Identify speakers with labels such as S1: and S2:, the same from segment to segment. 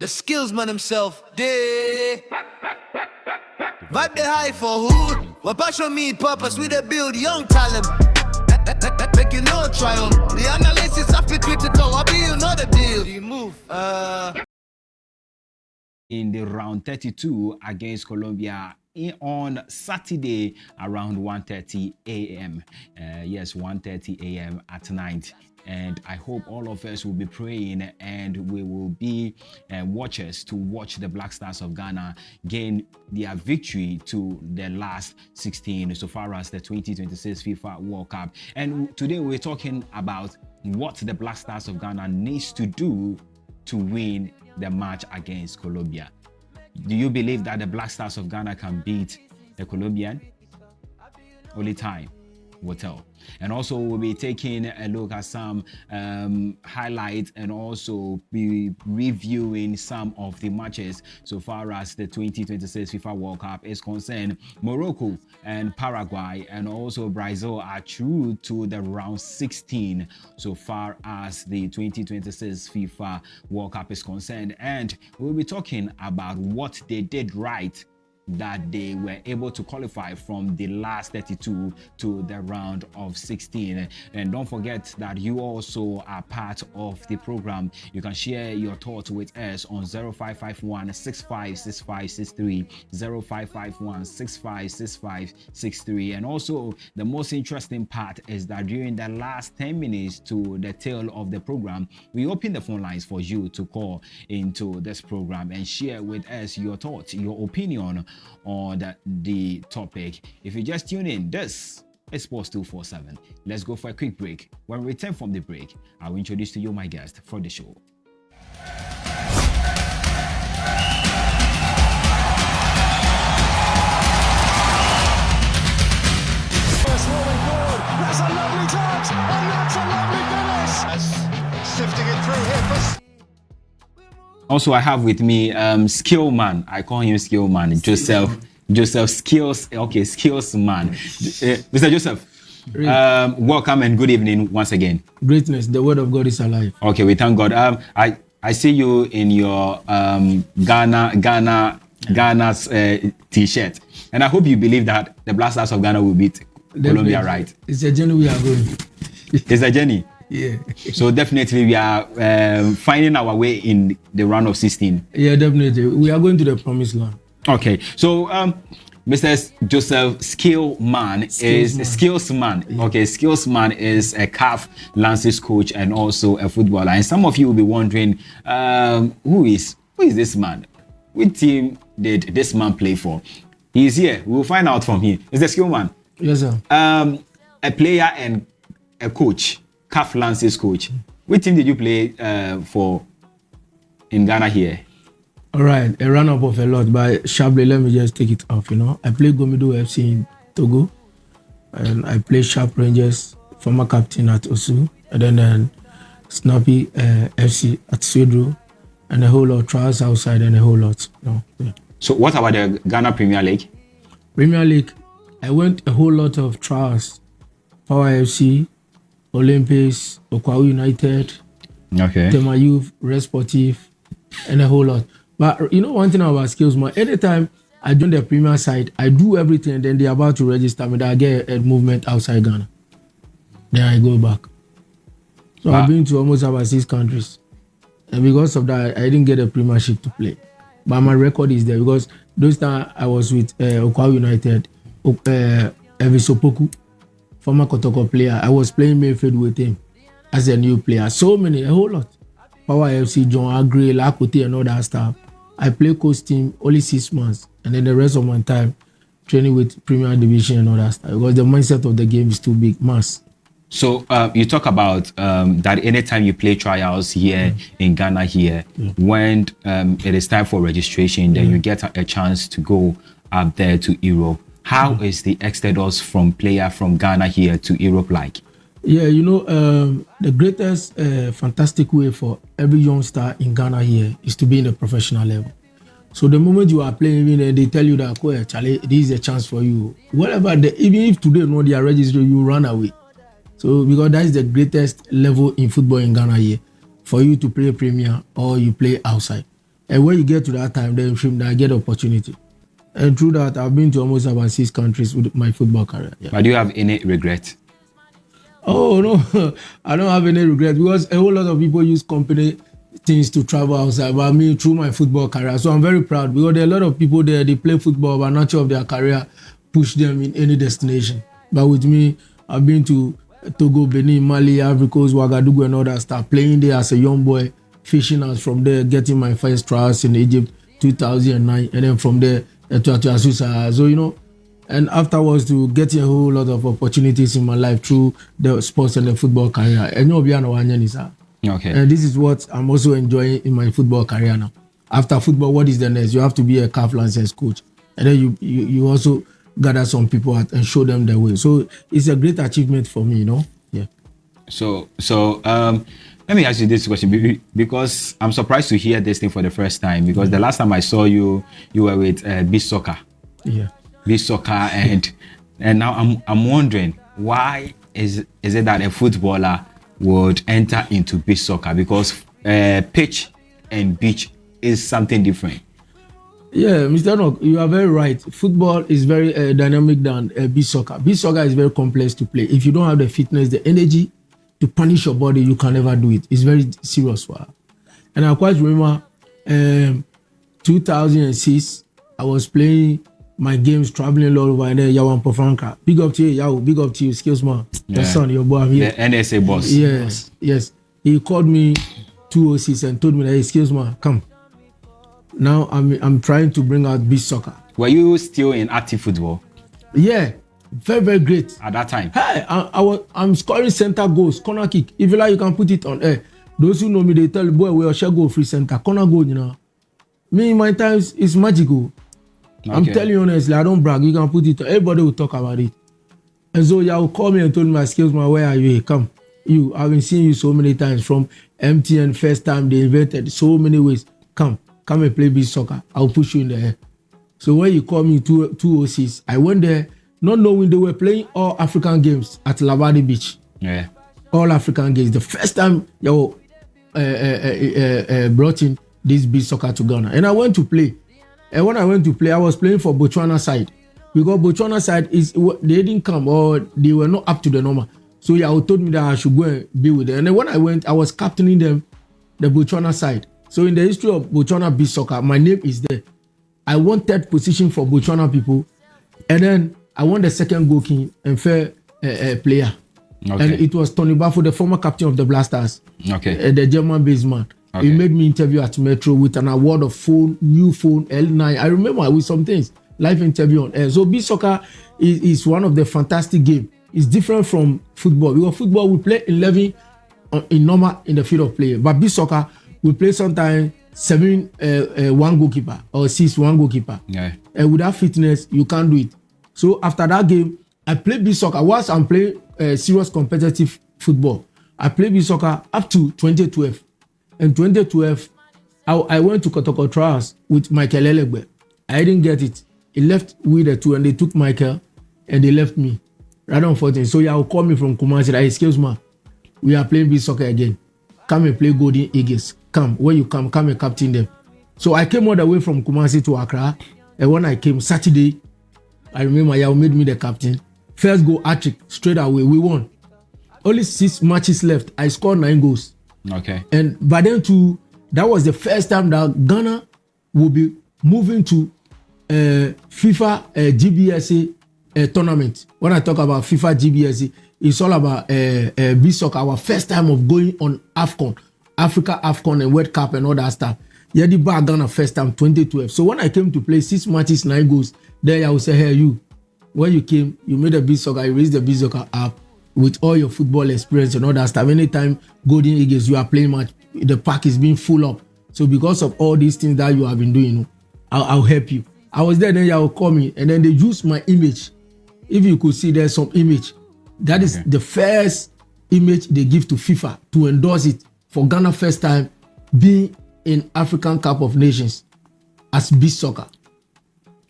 S1: The Skillsman himself, they vibe the high for hood. What passion me purpose, we the build young talent. Make you know triumph. The analysis after critical, I be you know the deal. You move.
S2: In the round 32 against Colombia on Saturday around 1:30 a.m. Yes, 1:30 a.m. at night. And I hope all of us will be praying and we will be watchers to watch the Black Stars of Ghana gain their victory to the last 16 so far as the 2026 FIFA World Cup. And today we're talking about what the Black Stars of Ghana needs to do to win the match against Colombia. Do you believe that the Black Stars of Ghana can beat the Colombian? Only time will tell. And also we'll be taking a look at some highlights and also be reviewing some of the matches so far as the 2026 FIFA World Cup is concerned. Morocco and Paraguay and also Brazil are through to the round 16 so far as the 2026 FIFA World Cup is concerned. And we'll be talking about what they did right that they were able to qualify from the last 32 to the round of 16. And don't forget that you also are part of the program. You can share your thoughts with us on 0551 656563, 0551 656563. And also the most interesting part is that during the last 10 minutes to the tail of the program, we open the phone lines for you to call into this program and share with us your thoughts, your opinion on the topic. If you just tune in, this is Sports 247. Let's go for a quick break. When we return from the break, I will introduce to you my guest for the show.
S3: First rolling forward. That's a lovely touch, and that's a lovely finish. That's sifting it through here for.
S2: Also, I have with me Skillman. I call him Skillman. Joseph Skills. Okay, Skillsman. Mr. Joseph, welcome and good evening once again.
S4: Greatness, the word of God is alive.
S2: Okay, we thank God. I see you in your Ghana's t-shirt, and I hope you believe that the Black Stars of Ghana will beat Colombia, right?
S4: It's a journey we are going.
S2: It's a journey.
S4: Yeah.
S2: So definitely we are finding our way in the round of 16.
S4: Yeah, definitely. We are going to the promised land.
S2: Okay. So Mr. Joseph Skillsman.
S4: Yeah.
S2: Okay, Skillsman is a CAF Lancers coach and also a footballer. And some of you will be wondering, who is this man? Which team did this man play for? He's here. We'll find out from him. Is the Skillsman?
S4: Yes, sir.
S2: A player and a coach. CAF Lancers coach. Which team did you play for in Ghana here?
S4: All right, a run-up of a lot, but sharply, let me just take it off, I played Gomido FC in Togo, and I played Sharp Rangers, former captain at Osu, and then Snappy FC at Swedru, and a whole lot of trials outside and a whole lot. Yeah.
S2: So what about the Ghana Premier League?
S4: Premier League, I went a whole lot of trials. Power FC, Olympics, Okwawu United, Tema Youth, Red Sportif, and a whole lot. But one thing about Skillsman, anytime I join the Premier side, I do everything, and then they're about to register me, I get a movement outside Ghana. Then I go back. So I've been to almost about 6 countries. And because of that, I didn't get a Premiership to play. But my record is there because those times I was with Okwawu United, Evisopoku, former Kotoko player. I was playing midfield with him as a new player. So many, a whole lot. Power FC, John Agri, Lakote, and all that stuff. I play coach team only 6 months, and then the rest of my time training with Premier Division and all that stuff. Because the mindset of the game is too big, mass.
S2: So you talk about that anytime you play trials here in Ghana here, when it is time for registration, then you get a chance to go up there to Europe. How is the exodus from player from Ghana here to Europe like?
S4: Yeah, the greatest fantastic way for every youngster in Ghana here is to be in the professional level. So the moment you are playing, they tell you that, well, Charlie, this is a chance for you. Whatever, even if today they are registered, you run away. So because that is the greatest level in football in Ghana here, for you to play Premier or you play outside. And when you get to that time, then I get opportunity. And through that, I've been to almost about 6 countries with my football career. Yeah.
S2: But do you have any regret?
S4: Oh no, I don't have any regret because a whole lot of people use company things to travel outside. But me, through my football career, so I'm very proud because there are a lot of people there. They play football, but nature of their career push them in any destination. But with me, I've been to Togo, Benin, Mali, Ivory Coast, Ouagadougou, and all that stuff. Playing there as a young boy, fishing out from there, getting my first trials in Egypt, 2009, and then from there to Asusa. So and afterwards to getting a whole lot of opportunities in my life through the sports and the football career.
S2: Okay.
S4: And this is what I'm also enjoying in my football career now. After football, what is the next? You have to be a calf license coach, and then you also gather some people and show them the way. So it's a great achievement for me, Yeah.
S2: So let me ask you this question because I'm surprised to hear this thing for the first time because the last time I saw you were with Beach Soccer.
S4: Yeah.
S2: Beach Soccer and now I'm wondering why is it that a footballer would enter into beach soccer because pitch and beach is something different.
S4: Yeah, Mr. Enoch, you are very right. Football is very dynamic than beach soccer. Beach soccer is very complex to play. If you don't have the fitness, the energy to punish your body, you can never do it. It's very serious for her. And I quite remember 2006, I was playing my games, traveling all over, and then Yawan Pofranka. Big up to you, Yao. Big up to you, Skillsman.
S2: Yeah.
S4: Your son, your boy, I'm here.
S2: The NSA boss.
S4: Yes. He called me 206 and told me that, hey, Skillsman, come. Now I'm trying to bring out beach soccer.
S2: Were you still in active football?
S4: Yeah, very, very great.
S2: At that time?
S4: Hey, I'm scoring center goals, corner kick. If you like, you can put it on air. Those who know me, they tell the boy, we shall go free center, corner goal, Me, in my times, it's magical. Okay. I'm telling you honestly, I don't brag. You can put it. Everybody will talk about it. And so y'all call me and told me, Skillsman, where are you? Hey, come. I've been seeing you so many times from MTN. First time they invented so many ways. Come and play beach soccer. I'll push you in the air. So when you call me 206, I went there, not knowing they were playing all African games at Labadi Beach.
S2: Yeah.
S4: All African games. The first time y'all brought in this beach soccer to Ghana, and I went to play. And when I went to play, I was playing for Botswana side. Because Botswana side they didn't come or they were not up to the normal. So I told me that I should go and be with them. And then when I went, I was captaining them, the Botswana side. So in the history of Botswana beach soccer, my name is there. I won 3rd position for Botswana people. And then I won the 2nd goal king and fair player. Okay. And it was Tony Bafo, the former captain of the Blasters.
S2: Okay.
S4: The German-based man. Okay. He made me interview at Metro with an award of new phone L9. I remember with some things, live interview on air. So beach soccer is one of the fantastic games. It's different from football. Because football, we play 11 in normal in the field of play. But beach soccer, we play sometimes 7 one goalkeeper or 6 one goalkeeper.
S2: Yeah.
S4: And without fitness, you can't do it. So after that game, I played beach soccer. Whilst I'm playing serious competitive football, I played beach soccer up to 2012. In 2012, I went to Kotoko trials with Michael Elegbe. I didn't get it. He left with the 2 and they took Michael and they left me. Rather unfortunate. So y'all call me from Kumasi and said, hey, excuse me, we are playing beach soccer again. Come and play Golden Eagles. Come. When you come and captain them. So I came all the way from Kumasi to Accra. And when I came Saturday, I remember y'all made me the captain. First goal, hat-trick, straight away. We won. Only 6 matches left. I scored 9 goals.
S2: Okay.
S4: And by then too, that was the first time that Ghana will be moving to FIFA GBSA tournament. When I talk about FIFA GBSA, it's all about beach soccer. Our first time of going on AFCON, Africa AFCON and World Cup and all that stuff. Yeah, the bar Ghana first time 2012. So when I came to play 6 matches, 9 goals, then I will say, hey, when you came, you made a beach soccer, you raised the beach soccer up. With all your football experience and all that stuff, anytime Golden Eagles you are playing match, the park is being full up. So because of all these things that you have been doing, I'll help you. I was there, then you will call me, and then they use my image. If you could see, there's some image. That is the first image they give to FIFA to endorse it for Ghana first time being in African Cup of Nations as beach soccer.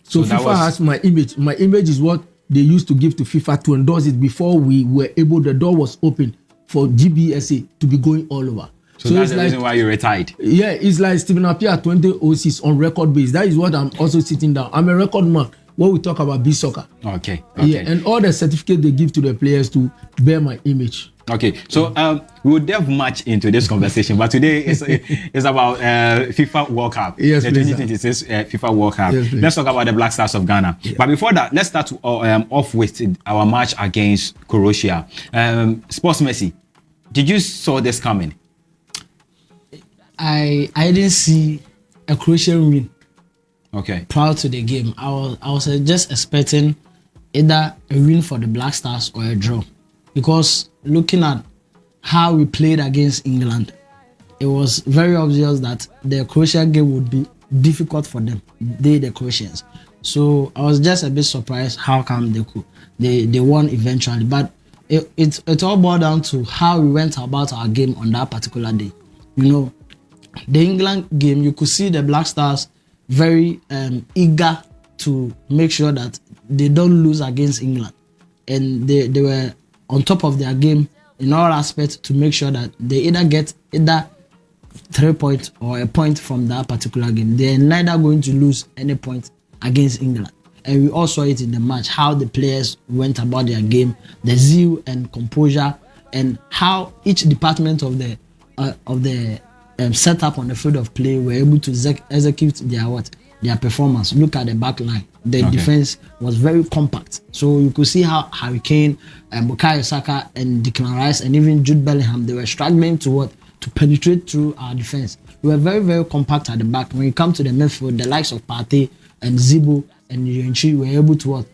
S4: So FIFA has my image. My image is what they used to give to FIFA to endorse it before we were able, the door was open for GBSA to be going all over.
S2: So that's the reason why you retired.
S4: Yeah, it's like Stephen Appiah 2006 on record base. That is what I'm also sitting down. I'm a record man when we talk about beach soccer.
S2: Okay.
S4: Yeah, and all the certificates they give to the players to bear my image.
S2: Okay, so we will delve much into this conversation, but today it's about FIFA World Cup,
S4: yes,
S2: the 2026 FIFA World Cup.
S4: Yes,
S2: let's talk about the Black Stars of Ghana. Yeah. But before that, let's start off with our match against Croatia. Sports Messi, did you saw this coming?
S5: I didn't see a Croatian win.
S2: Okay.
S5: Prior to the game, I was just expecting either a win for the Black Stars or a draw, because looking at how we played against England, it was very obvious that the Croatia game would be difficult for them, the Croatians. So I was just a bit surprised how come they won eventually. But it all boiled down to how we went about our game on that particular day. You know, the England game, you could see the Black Stars very eager to make sure that they don't lose against England, and they were on top of their game in all aspects to make sure that they either get 3 points or a point from that particular game. They're neither going to lose any point against England. And we also saw it in the match, how the players went about their game, the zeal and composure, and how each department of the setup on the field of play were able to execute their performance. Look at the back line. The defense was very compact. So you could see how Harry Kane, Bukayo Saka, and Declan Rice, and even Jude Bellingham, they were struggling to penetrate through our defense. We were very, very compact at the back. When you come to the midfield, the likes of Partey and Zibo and Yonchi were able to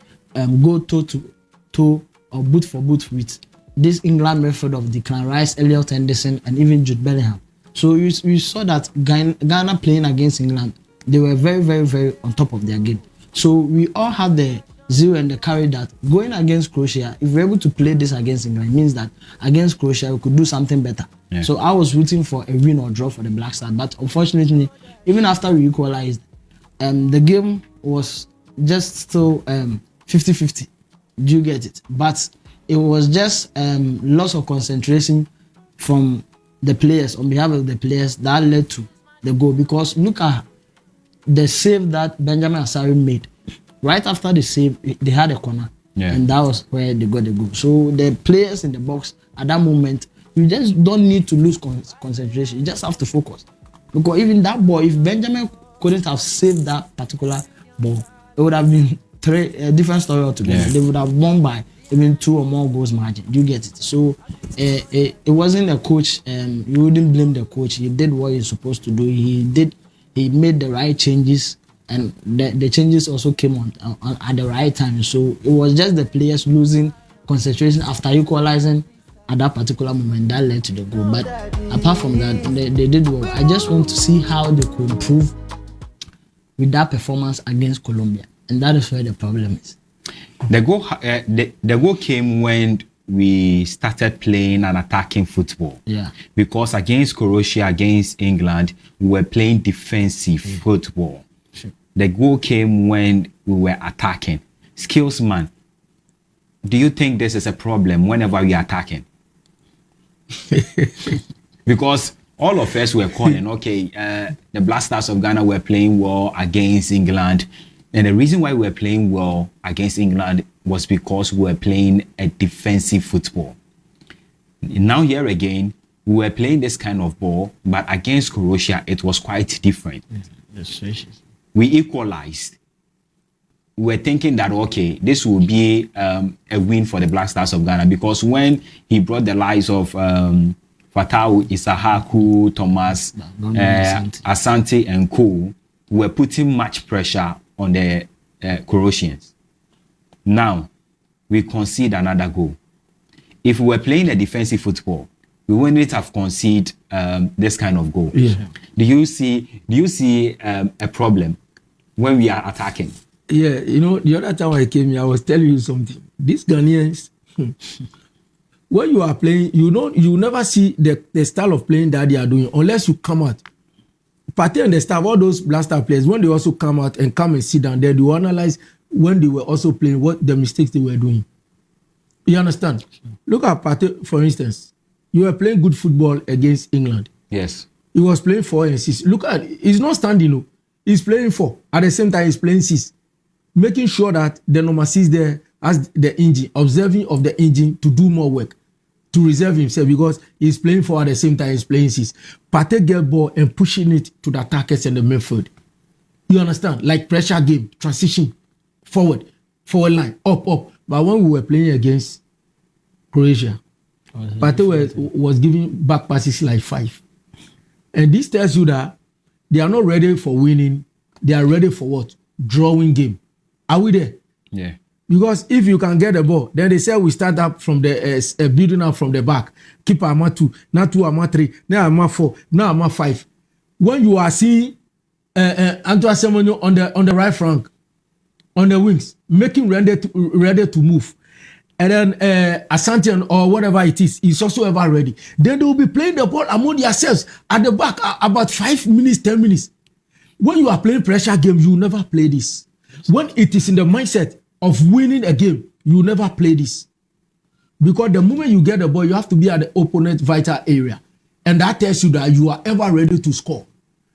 S5: go toe to toe or boot for boot with this England midfield of Declan Rice, Elliot Henderson, and even Jude Bellingham. So you saw that Ghana playing against England, they were very, very, very on top of their game. So we all had the zeal and the courage that going against Croatia, if we're able to play this against England, it means that against Croatia we could do something better. Yeah. So I was rooting for a win or draw for the Black Stars, but unfortunately, even after we equalized, the game was just still 50-50. Do you get it? But it was just loss of concentration from the players, on behalf of the players, that led to the goal. Because look at the save that Benjamin Asari made. Right after the save, they had a corner, and that was where they got the goal. So the players in the box at that moment, you just don't need to lose concentration. You just have to focus. Because even that ball, if Benjamin couldn't have saved that particular ball, it would have been a different story altogether. Yeah. They would have won by even 2 or more goals margin. Do you get it? So it wasn't a coach. You wouldn't blame the coach. He did what he's supposed to do. He made the right changes, and the changes also came on at the right time. So it was just the players losing concentration after equalizing at that particular moment that led to the goal. But apart from that, they did well. I just want to see how they could improve with that performance against Colombia, and that is where the problem is.
S2: The goal came when we started playing and attacking football.
S5: Yeah. Because
S2: against Croatia, against England, we were playing defensive football.
S5: Sure.
S2: The goal came when we were attacking. Skillsman, do you think this is a problem whenever we are attacking? Because all of us were calling, the Black Stars of Ghana were playing well against England. And the reason why we were playing well against England was because we were playing a defensive football. Now here again, we were playing this kind of ball, but against Croatia, it was quite different. We equalized. We were thinking that, this will be a win for the Black Stars of Ghana, because when he brought the lives of Fatau, Isahaku, Thomas, Asante, and Co, we were putting much pressure on the Croatians. Now, we concede another goal. If we were playing a defensive football, we wouldn't have conceded this kind of goal.
S4: Yeah.
S2: Do you see a problem when we are attacking?
S4: Yeah, the other time I came here, I was telling you something. These Ghanaians, when you are playing, you never see the style of playing that they are doing unless you come out. Partey and the staff, all those Black Star players, when they also come out and come and sit down there, they will analyze when they were also playing, what the mistakes they were doing. You understand? Sure. Look at Partey, for instance. You were playing good football against England.
S2: Yes.
S4: He was playing 4 and 6. Look at, he's not standing, no. He's playing 4. At the same time, he's playing 6. Making sure that the number 6 there has the engine, observing of the engine to do more work, to reserve himself, because he's playing 4 at the same time he's playing 6. Partey get ball and pushing it to the attackers and the midfield. You understand? Like pressure game, transition, forward line, up. But when we were playing against Croatia, Partey was giving back passes like 5. And this tells you that they are not ready for winning. They are ready for what? Drawing game. Are we there?
S2: Yeah.
S4: Because if you can get the ball, then they say we start up from the building up from the back. Keep Ama 2, now 2 Ama 3, now Ama 4, now Ama 5. When you are seeing Antoine Semenyo on the right flank, on the wings, making ready to move, and then Asante or whatever it is also ever ready. Then they will be playing the ball among themselves at the back about 5 minutes, 10 minutes. When you are playing pressure game, you never play this. When it is in the mindset of winning a game, you never play this. Because the moment you get the ball, you have to be at the opponent vital area. And that tells you that you are ever ready to score.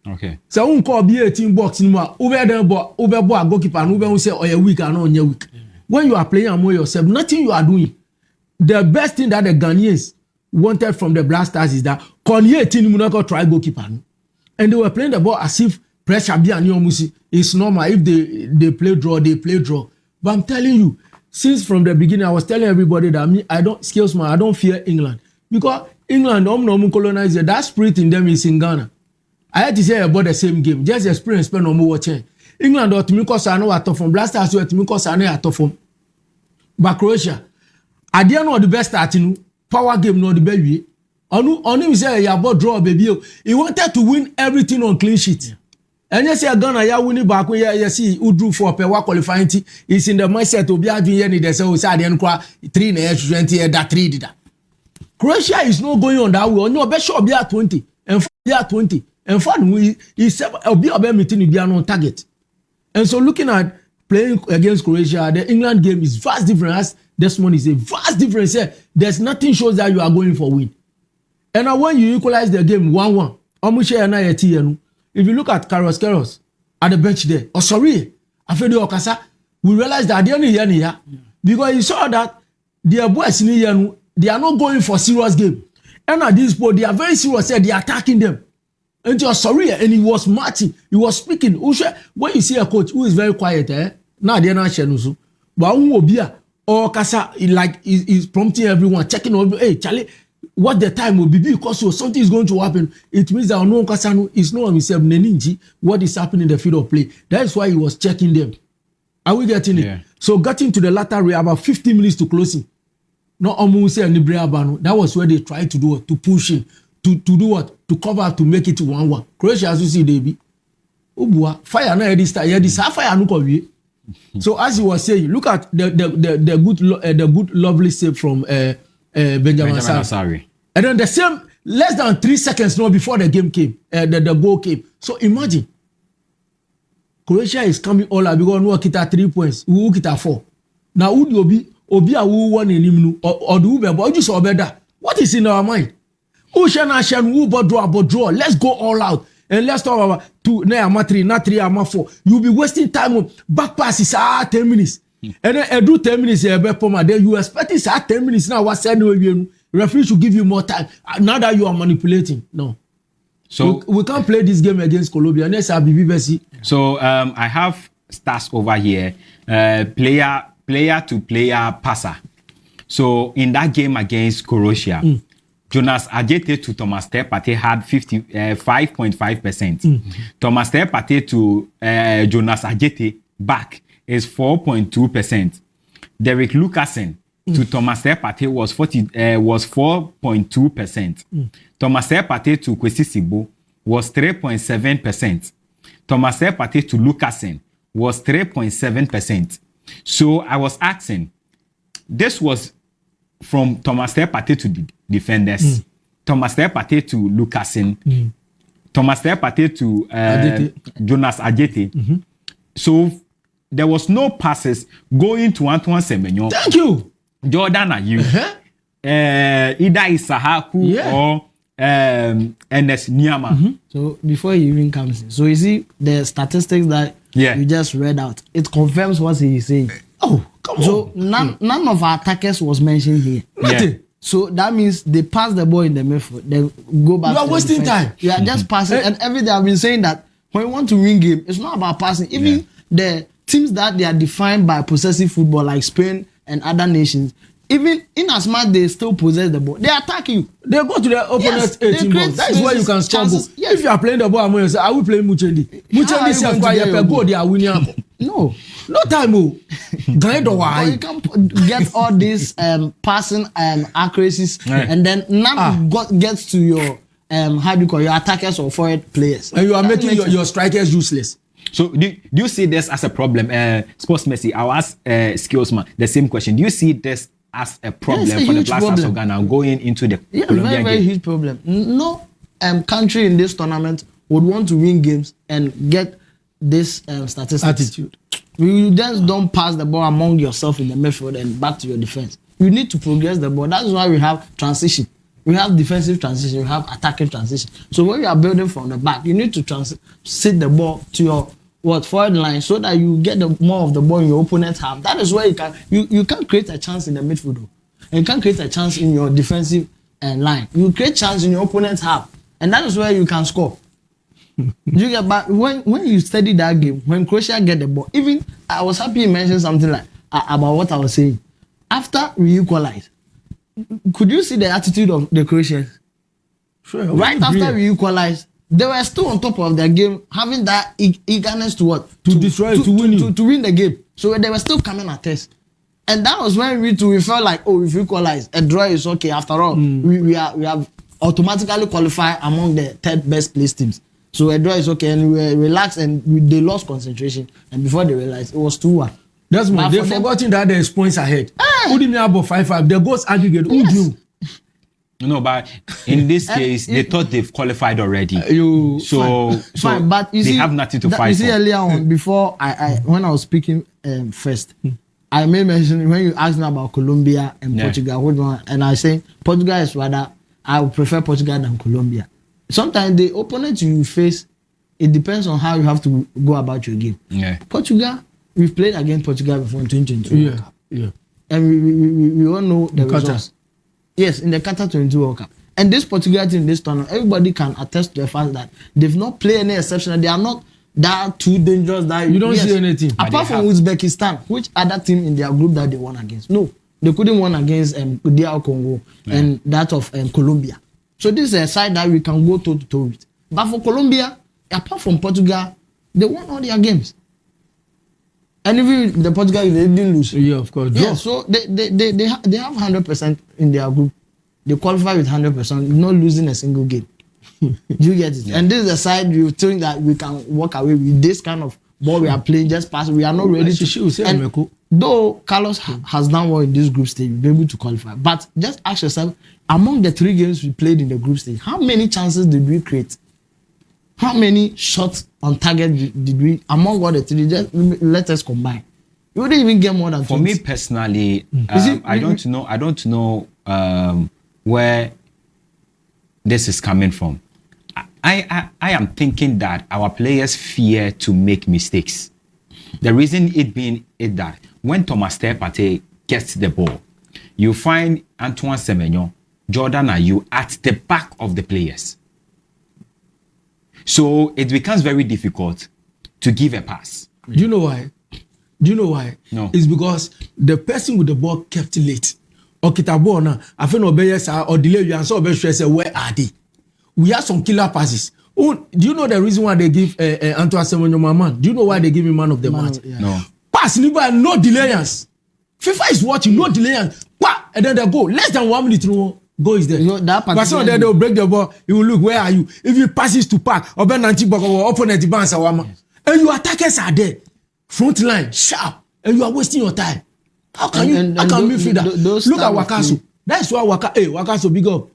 S2: Okay.
S4: So when call be a team box anymore, over ball goalkeeper and over say oh you weak and on your weak. When you are playing among yourself, nothing you are doing. The best thing that the Ghanaians wanted from the Black Stars is that Konye team will not try goalkeeper. And they were playing the ball as if pressure be an yomusi. It's normal if they play draw, they play draw. But I'm telling you, since from the beginning, I was telling everybody that I don't fear England. Because England, colonizer, that spirit in them is in Ghana. I had to say about the same game. Just experience spend no more watching. England or to me cause I know at from Black Stars to me cause I know at from. But Croatia, I didn't know the best starting power game, no the baby. On him say you about draw baby. He wanted to win everything on clean sheet. Yeah. And you say Ghana ya winning back when you see who drew for per qualifying is in the mindset to be doing any they say say the 3 na 20 that 3 did that. Croatia is not going on that way. No, bet sure be at 20 and be at 20. And fun is be a meeting be on target. And so looking at playing against Croatia, the England game is vast different. As this one is a vast difference. There's nothing shows that you are going for win. And now when you equalize the game 1-1, if you look at Carlos at the bench there, Afedi Okasa, we realize that they are not here because he saw that their boys in here, they are not going for serious game. And at this point, they are very serious. They are attacking them. And you're sorry, and he was marching, he was speaking. When you see a coach who is very quiet, now they're not sharing. But who will be or Kasa like is prompting everyone, checking over, hey Charlie, what the time will be because something is going to happen. It means that no Kasano is not himself Neninji what is happening in the field of play. That is why he was checking them. Are we getting it? So getting to the latter way about 15 minutes to closing. Not almost say that was where they tried to do it, to push him. To do what? To cover, to make it 1-1. Croatia, as you see, they be. Fire na this time. This fire no come. So as you were saying, look at the good lovely save from Benjamin Asari. And then the same less than 3 seconds now before the game came, the goal came. So imagine Croatia is coming all out because no kita 3 points, we kita 4. Now who obi a who won in him or do we just better? What is in our mind? Let's go all out and let's talk about 2 na 3 na 3 ama 4. You'll be wasting time on back passes 10 minutes. And then do 10 minutes then you expecting 10 minutes now what's anyway referee should give you more time. Now that you are manipulating. No. So we can't play this game against Colombia.
S2: So I have stats over here. Player to player passer. So in that game against Croatia, Jonas Ajete to Thomas Partey had 5.5%. Thomas Partey to Jonas Ajete back is 4.2%. Derek Lucasen to Thomas Partey was 4.2%. Thomas Partey to Kwesi Sibo was 3.7%. Thomas Partey to Lucasen was 3.7%. So I was asking, this was from Thomas Partey to the defenders, Thomas Partey to Lucasen, Thomas Partey to Jonas Ajete. So there was no passes going to Antoine Semenyo.
S4: Thank you.
S2: Jordan Ayew. Either Isahaku or NS Niama.
S5: So before he even comes in, so you see the statistics that you just read out, it confirms what he is saying.
S4: Oh, come on.
S5: So none of our attackers was mentioned here.
S4: Nothing.
S5: So that means they pass the ball in the midfield, then go back.
S4: You are wasting time.
S5: You are just passing, and everything I've been saying that when you want to win game, it's not about passing. Even the teams that they are defined by possessive football, like Spain and other nations, even in as much they still possess the ball, they attack you.
S4: They go to the opponent's 18 box. That is where you can score goal.
S5: Yes.
S4: If you are playing the ball, I'm going to say, are we playing Muchendi? Muchendi says, why you go, they are winning.
S5: No
S4: time. You
S5: can get all these passing accuracies, and then none gets to your how do you call your attackers or forward players,
S4: and you are making your strikers useless.
S2: So do you see this as a problem? Sports Messi, I'll ask Skillsman the same question. Do you see this as a problem for the Black Stars of Ghana going into the Colombian
S5: very
S2: game?
S5: huge problem. No country in this tournament would want to win games and get this statistics.
S4: Attitude.
S5: You just don't pass the ball among yourself in the midfield and back to your defense. You need to progress the ball. That's why we have transition. We have defensive transition. We have attacking transition. So when you are building from the back, you need to sit the ball to your forward line so that you get more of the ball in your opponent's half. That is where you can create a chance in the midfield, and you can create a chance in your defensive line. You create chance in your opponent's half, and that is where you can score. You get back when you study that game, when Croatia get the ball. Even I was happy you mentioned something like about what I was saying. After we equalize, could you see the attitude of the Croatians?
S4: Sure.
S5: Right after we equalized, they were still on top of their game, having that eagerness to what?
S4: To destroy, to win,
S5: to win the game. So they were still coming at us. And that was when we felt like, oh, if we equalize, a draw is okay. After all, we have automatically qualified among the third best placed teams. So a draw is okay, and we were relaxed, and they lost concentration. And before they realized, it was 2-1.
S4: That's why they've forgotten that there's points ahead. Who didn't have about 5-5? The goals aggregate. Who knew?
S2: No, but in this case, they thought they've qualified already.
S5: Fine, but you
S2: they
S5: see,
S2: have nothing to fight for.
S5: You see, earlier on, before when I was speaking first, I made mention when you asked me about Colombia and Portugal, and I say Portugal is rather, I would prefer Portugal than Colombia. Sometimes the opponent you face, it depends on how you have to go about your game.
S2: Yeah.
S5: Portugal, we've played against Portugal before in 2022.
S4: Yeah.
S5: And we all know the results. Yes, in the Qatar 22 World Cup. And this Portugal team, this tournament, everybody can attest to the fact that they've not played any exceptional. They are not that too dangerous. That
S4: you don't see anything.
S5: Apart from Uzbekistan, which other team in their group that they won against? No, they couldn't win against DR Congo and that of Colombia. So this is a side that we can go toe to toe with. But for Colombia, apart from Portugal, they won all their games. And even the Portugal, they didn't lose.
S4: Yeah, of course.
S5: Yeah, so they have 100% in their group. They qualify with 100%, not losing a single game. You get it? Yeah. And this is the side you think that we can walk away with this kind of ball we are playing, just pass. We are not ready to shoot. And though Carlos has done well in this group stage, we'll be able to qualify. But just ask yourself, among the 3 games we played in the group stage, how many chances did we create? How many shots on target did we, among all the 3? Just let us combine. You wouldn't even get more than 20.
S2: For me personally, I don't know where this is coming from. I am thinking that our players fear to make mistakes. The reason it being is that when Thomas Partey gets the ball, you find Antoine Semenyo, Jordan Ayew at the back of the players. So it becomes very difficult to give a pass.
S4: Do you know why?
S2: No.
S4: It's because the person with the ball kept late. Or Kitabo na, I feel no or delay you and so say where are they? We have some killer passes. Oh, do you know the reason why they give Antoine Semenyo man? Do you know why they give him man of the match?
S5: Yeah.
S2: No.
S4: Pass, no delayance. FIFA is watching, no delayance. And then they go. Less than 1 minute, goal is there.
S5: You know, that
S4: but so then they'll break the ball. You will look, where are you? If he passes to Park, or Ben Nanti or opponent bounce Awama. And your attackers are there. Front line, sharp. And you are wasting your time. How can you feel that? Look at Wakaso. That's why Wakaso big up.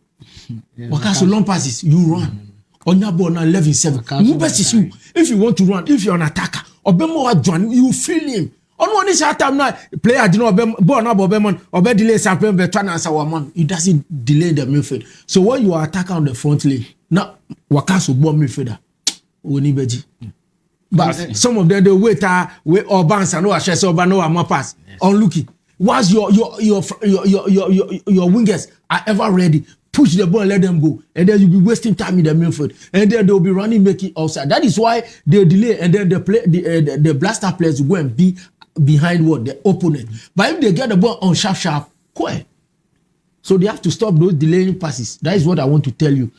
S4: Wakaso long passes, you run. On your ball now 11-7. If you want to run, if you're an attacker, or Bemo Adwan, you feel him. On one is time now, player did not born up or delay something, but trying to answer one man. It doesn't delay the midfield. So when you are attacking on the front lane, now Wakasu bomb midfielder. But some of them they wait or bounce and no access or no pass. Unlucky. Once your wingers are ever ready, push the ball, let them go, and then you'll be wasting time in the midfield, and then they'll be running, making outside. That is why they delay, and then the blaster players will go and be behind the opponent. But if they get the ball on sharp, quick. So they have to stop those delaying passes. That is what I want to tell you.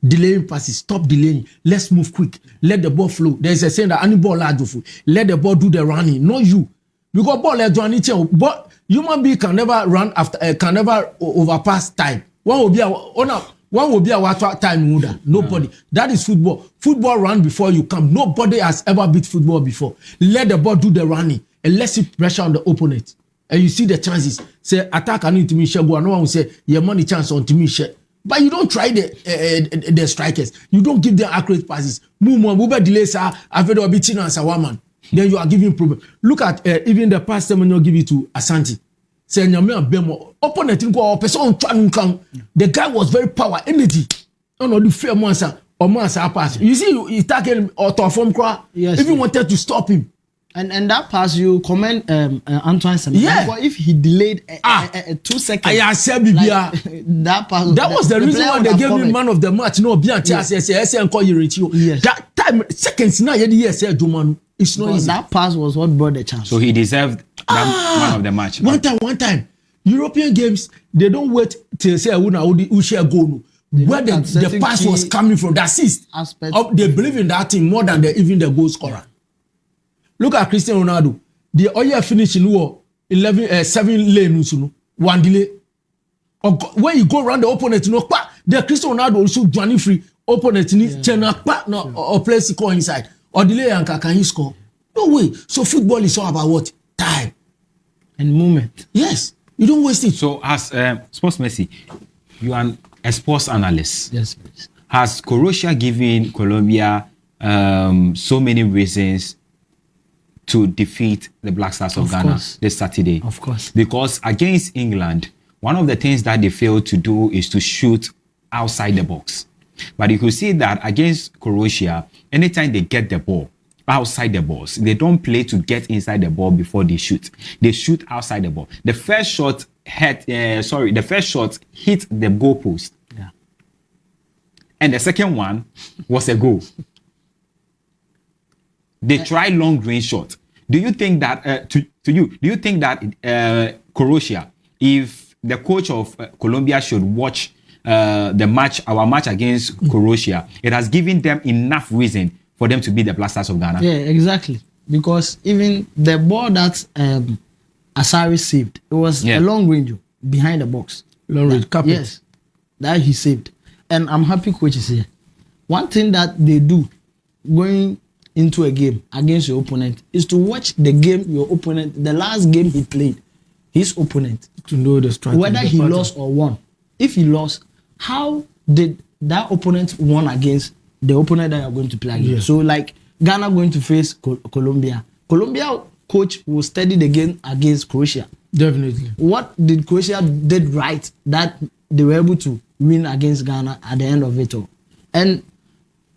S4: Delaying passes, stop delaying. Let's move quick. Let the ball flow. There is a saying that any ball let the ball do the running, not you. Because ball let running, but human being can never run after, can never overpass time. One will be our time. Nobody. That is football. Football run before you come. Nobody has ever beat football before. Let the ball do the running and let's see pressure on the opponent. And you see the chances. Say attack and to me share go. No one will say your money chance on to me share. But you don't try the strikers. You don't give them accurate passes. Move delay sir. After the beating as a woman. Then you are giving problem. Look at even the past time when you give it to Asante. Say Bemo opponent go person the guy was very power energy. No the fair monster or monster pass. You see you tackle or to form cry. Yes. If you wanted to stop him.
S5: And that pass you commend Antoine Semenyo. Yeah. If he delayed 2 seconds. I said that pass.
S4: That was the reason why they gave him man of the match. No, that time seconds now say Jumanu. It's not easy.
S5: That pass was what brought the chance.
S2: So he deserved that man of the match.
S4: One time. European games, they don't wait till say who share goal. Where the pass was coming from, the assist. They believe in that thing more than even the goal scorer. Look at Cristiano Ronaldo. The Oya finish in war 7 lanes, one delay. Or when you go around the opponent, the Cristiano Ronaldo also joining free opponent or place the score inside. Or delay and can you score? No way. So football is all about what? Time
S5: and moment.
S4: Yes, you don't waste it.
S2: So as Sports Messi, you are a sports analyst.
S5: Yes, please.
S2: Has Croatia given Colombia so many reasons to defeat the Black Stars of Ghana this Saturday?
S5: Of course.
S2: Because against England, one of the things that they failed to do is to shoot outside the box. But you could see that against Croatia, anytime they get the ball outside the box, they don't play to get inside the ball before they shoot. They shoot outside the ball. The first shot hit the goalpost.
S5: Yeah.
S2: And the second one was a goal. They try long range shot. Do you think that do you think that Croatia, if the coach of Colombia should watch our match against Croatia, it has given them enough reason for them to beat the Black Stars of Ghana?
S5: Yeah, exactly. Because even the ball that Asari saved, it was a long range behind the box.
S4: Long range,
S5: yes, that he saved. And I'm happy coach is here. One thing that they do going into a game against your opponent is to watch the game your opponent, the last game he played, his opponent,
S4: to know the strategy,
S5: whether he lost or won. If he lost, how did that opponent won against the opponent that you are going to play against? Yeah. So like Ghana going to face Colombia. Colombia coach will study the game against Croatia.
S4: Definitely.
S5: What did Croatia did right that they were able to win against Ghana at the end of it all? And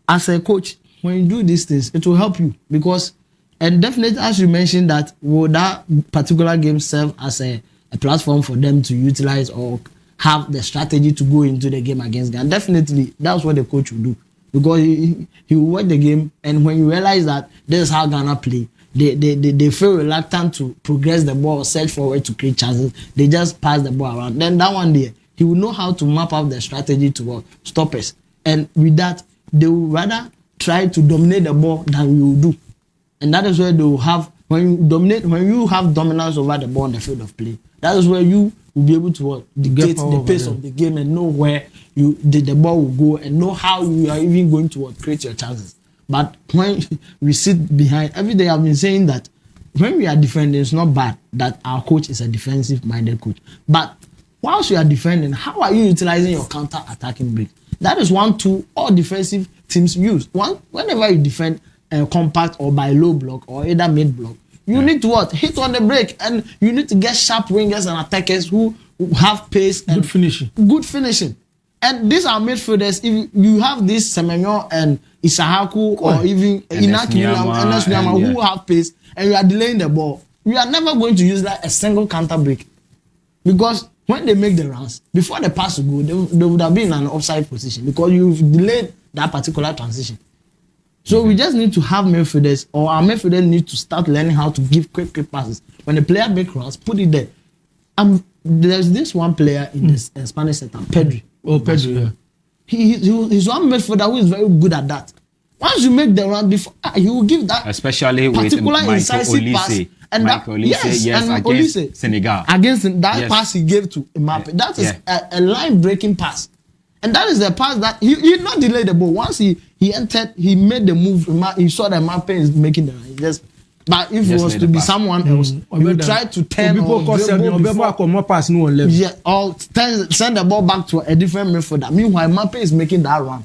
S5: as a coach, when you do these things, it will help you because, and definitely as you mentioned, that will that particular game serve as a platform for them to utilize or have the strategy to go into the game against Ghana. Definitely, that's what the coach will do because he will watch the game, and when you realize that this is how Ghana play, they feel reluctant to progress the ball, search forward to create chances. They just pass the ball around. Then that one day, he will know how to map out the strategy to stop us. And with that, they will rather try to dominate the ball than we will do. And that is where they will have, when you have dominance over the ball on the field of play, that is where you will be able to dictate the pace of the game and know where the ball will go and know how you are even going to create your chances. But when we sit behind, every day I've been saying that when we are defending, it's not bad that our coach is a defensive-minded coach. But whilst you are defending, how are you utilizing your counter-attacking break? That is one tool all defensive teams use. Whenever you defend compact or by low block or either mid block, You need to what? Hit on the brake, and you need to get sharp wingers and attackers who have pace and
S4: Good finishing.
S5: Good finishing. And these are midfielders. If you have this Semenyo and Isahaku or even Inaki and Nesnyama who have pace, and you are delaying the ball, you are never going to use that a single counter break. Because when they make the runs, before the pass will go, they would have been in an offside position because you've delayed that particular transition. So we just need to have midfielders, or our midfielders need to start learning how to give quick passes. When the player makes runs, put it there. There's this one player in the Spanish center, Pedri.
S4: Oh, Pedri, yeah.
S5: He's one midfielder who is very good at that. Once you make the run before, he will give that
S2: especially
S5: particular
S2: with
S5: incisive pass. And
S2: against Senegal.
S5: Against that pass he gave to Mbappe. That is a line-breaking pass. And that is the pass that he did not delay the ball. Once he entered, he made the move. He saw that Mbappe is making the run. But if it was to be someone else, he would try to turn or send the ball back to a different midfielder. Meanwhile, Mbappe is making that run.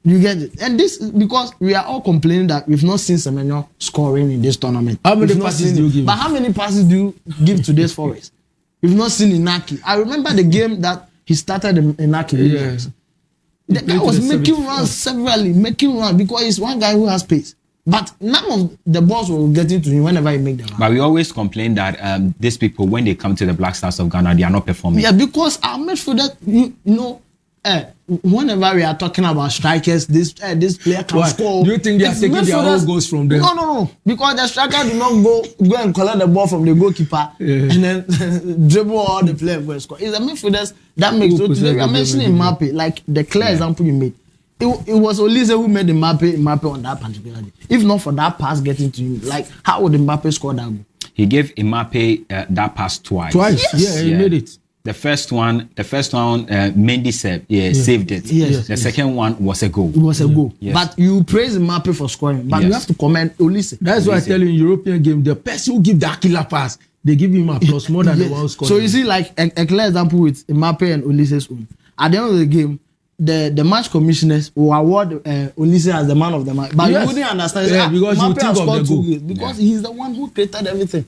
S5: You get it? And this because we are all complaining that we've not seen Semenyo scoring in this tournament.
S4: How many passes do you give?
S5: But how many passes do you give to this Forest? We've not seen Inaki. I remember the game that he started in Inaki.
S4: Yes.
S5: The guy was making runs severally, because he's one guy who has pace. But none of the balls were getting to him whenever he make the run.
S2: But we always complain that these people, when they come to the Black Stars of Ghana, they are not performing.
S5: Yeah, because our midfielder, you know, whenever we are talking about strikers, this player can score.
S4: Do you think they are taking their own goals from them?
S5: No. Because the striker do not go and collect the ball from the goolkeeper and then dribble all the players go and score. It's the midfielders that makes it. Today we are mentioning Mbappe, like the clear example you made. It was Olise who made Mbappe on that particular day. If not for that pass getting to him, like how would Mbappe score that goal?
S2: He gave Mbappe that pass twice.
S4: Yes. Yeah, he made it.
S2: The first one, Mendy saved it. The second one was a goal.
S5: It was a goal.
S2: Yes.
S5: But you praise Mbappe for scoring, but you have to comment Olise.
S4: That's why I tell you in European game, the person who give that killer pass, they give him a plus more than the one who scored.
S5: So you see, like a clear example with Mbappe and Olise's own. At the end of the game, the match commissioners will award Olise as the man of the match. But you wouldn't understand
S4: because you think of the goal.
S5: Because he's the one who created everything.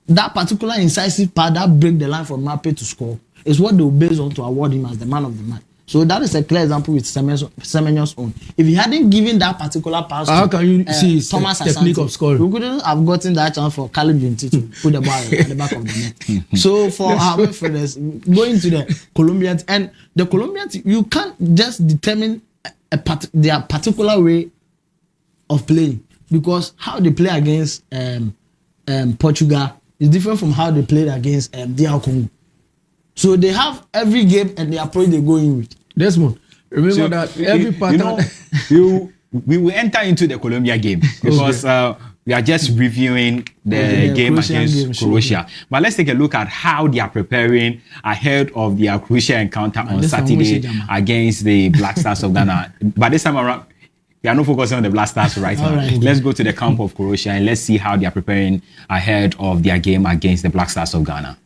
S5: That particular incisive part that break the line for Mbappe to score is what they will base on to award him as the man of the match. So that is a clear example with Semenyo's own. If he hadn't given that particular pass
S4: how can you see his
S5: Thomas
S4: technique of scoring?
S5: We couldn't have gotten that chance for Caleb Junti to put the ball at the back of the net. So for our midfielders, going to the Colombians, and the Colombians, you can't just determine their particular way of playing, because how they play against Portugal is different from how they played against DR Congo. So they have every game and the approach they go in with.
S4: Desmond, remember that every pattern.
S2: We will enter into the Colombia game because we are just reviewing the game against Croatia. But let's take a look at how they are preparing ahead of their Croatia encounter on Saturday against the Black Stars of Ghana. But this time around, we are not focusing on the Black Stars right now. Right. Let's go to the camp of Croatia and let's see how they are preparing ahead of their game against the Black Stars of Ghana.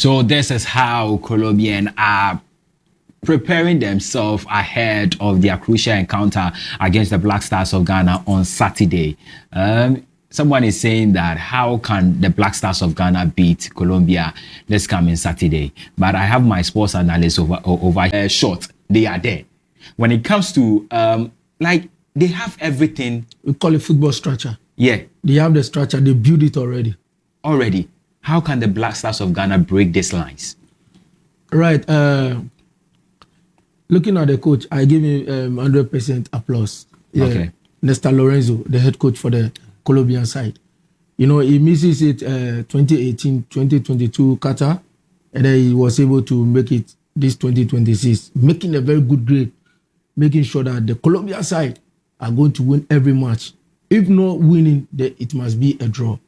S2: So this is how Colombian are preparing themselves ahead of their crucial encounter against the Black Stars of Ghana on Saturday. Someone is saying that how can the Black Stars of Ghana beat Colombia this coming Saturday? But I have my sports analyst over short. They are there. When it comes to like they have everything.
S4: We call it football structure.
S2: Yeah.
S4: They have the structure. They build it already.
S2: Already. How can the Black Stars of Ghana break these lines?
S4: Right. Looking at the coach, I give him 100% applause. Yeah. Okay. Nestor Lorenzo, the head coach for the Colombian side. You know, he misses it 2018, 2022 Qatar, and then he was able to make it this 2026, making a very good grade, making sure that the Colombian side are going to win every match. If not winning, it must be a draw.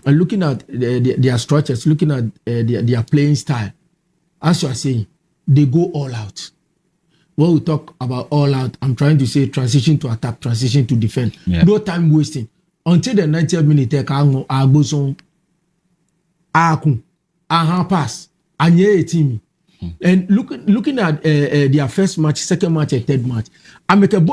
S4: And looking at their structures, looking at their playing style, as you are saying, they go all out. When we talk about all out, I'm trying to say transition to attack, transition to defend. Yeah. No time wasting. Until the 90th minute, pass, and looking at their first match, second match, and third match,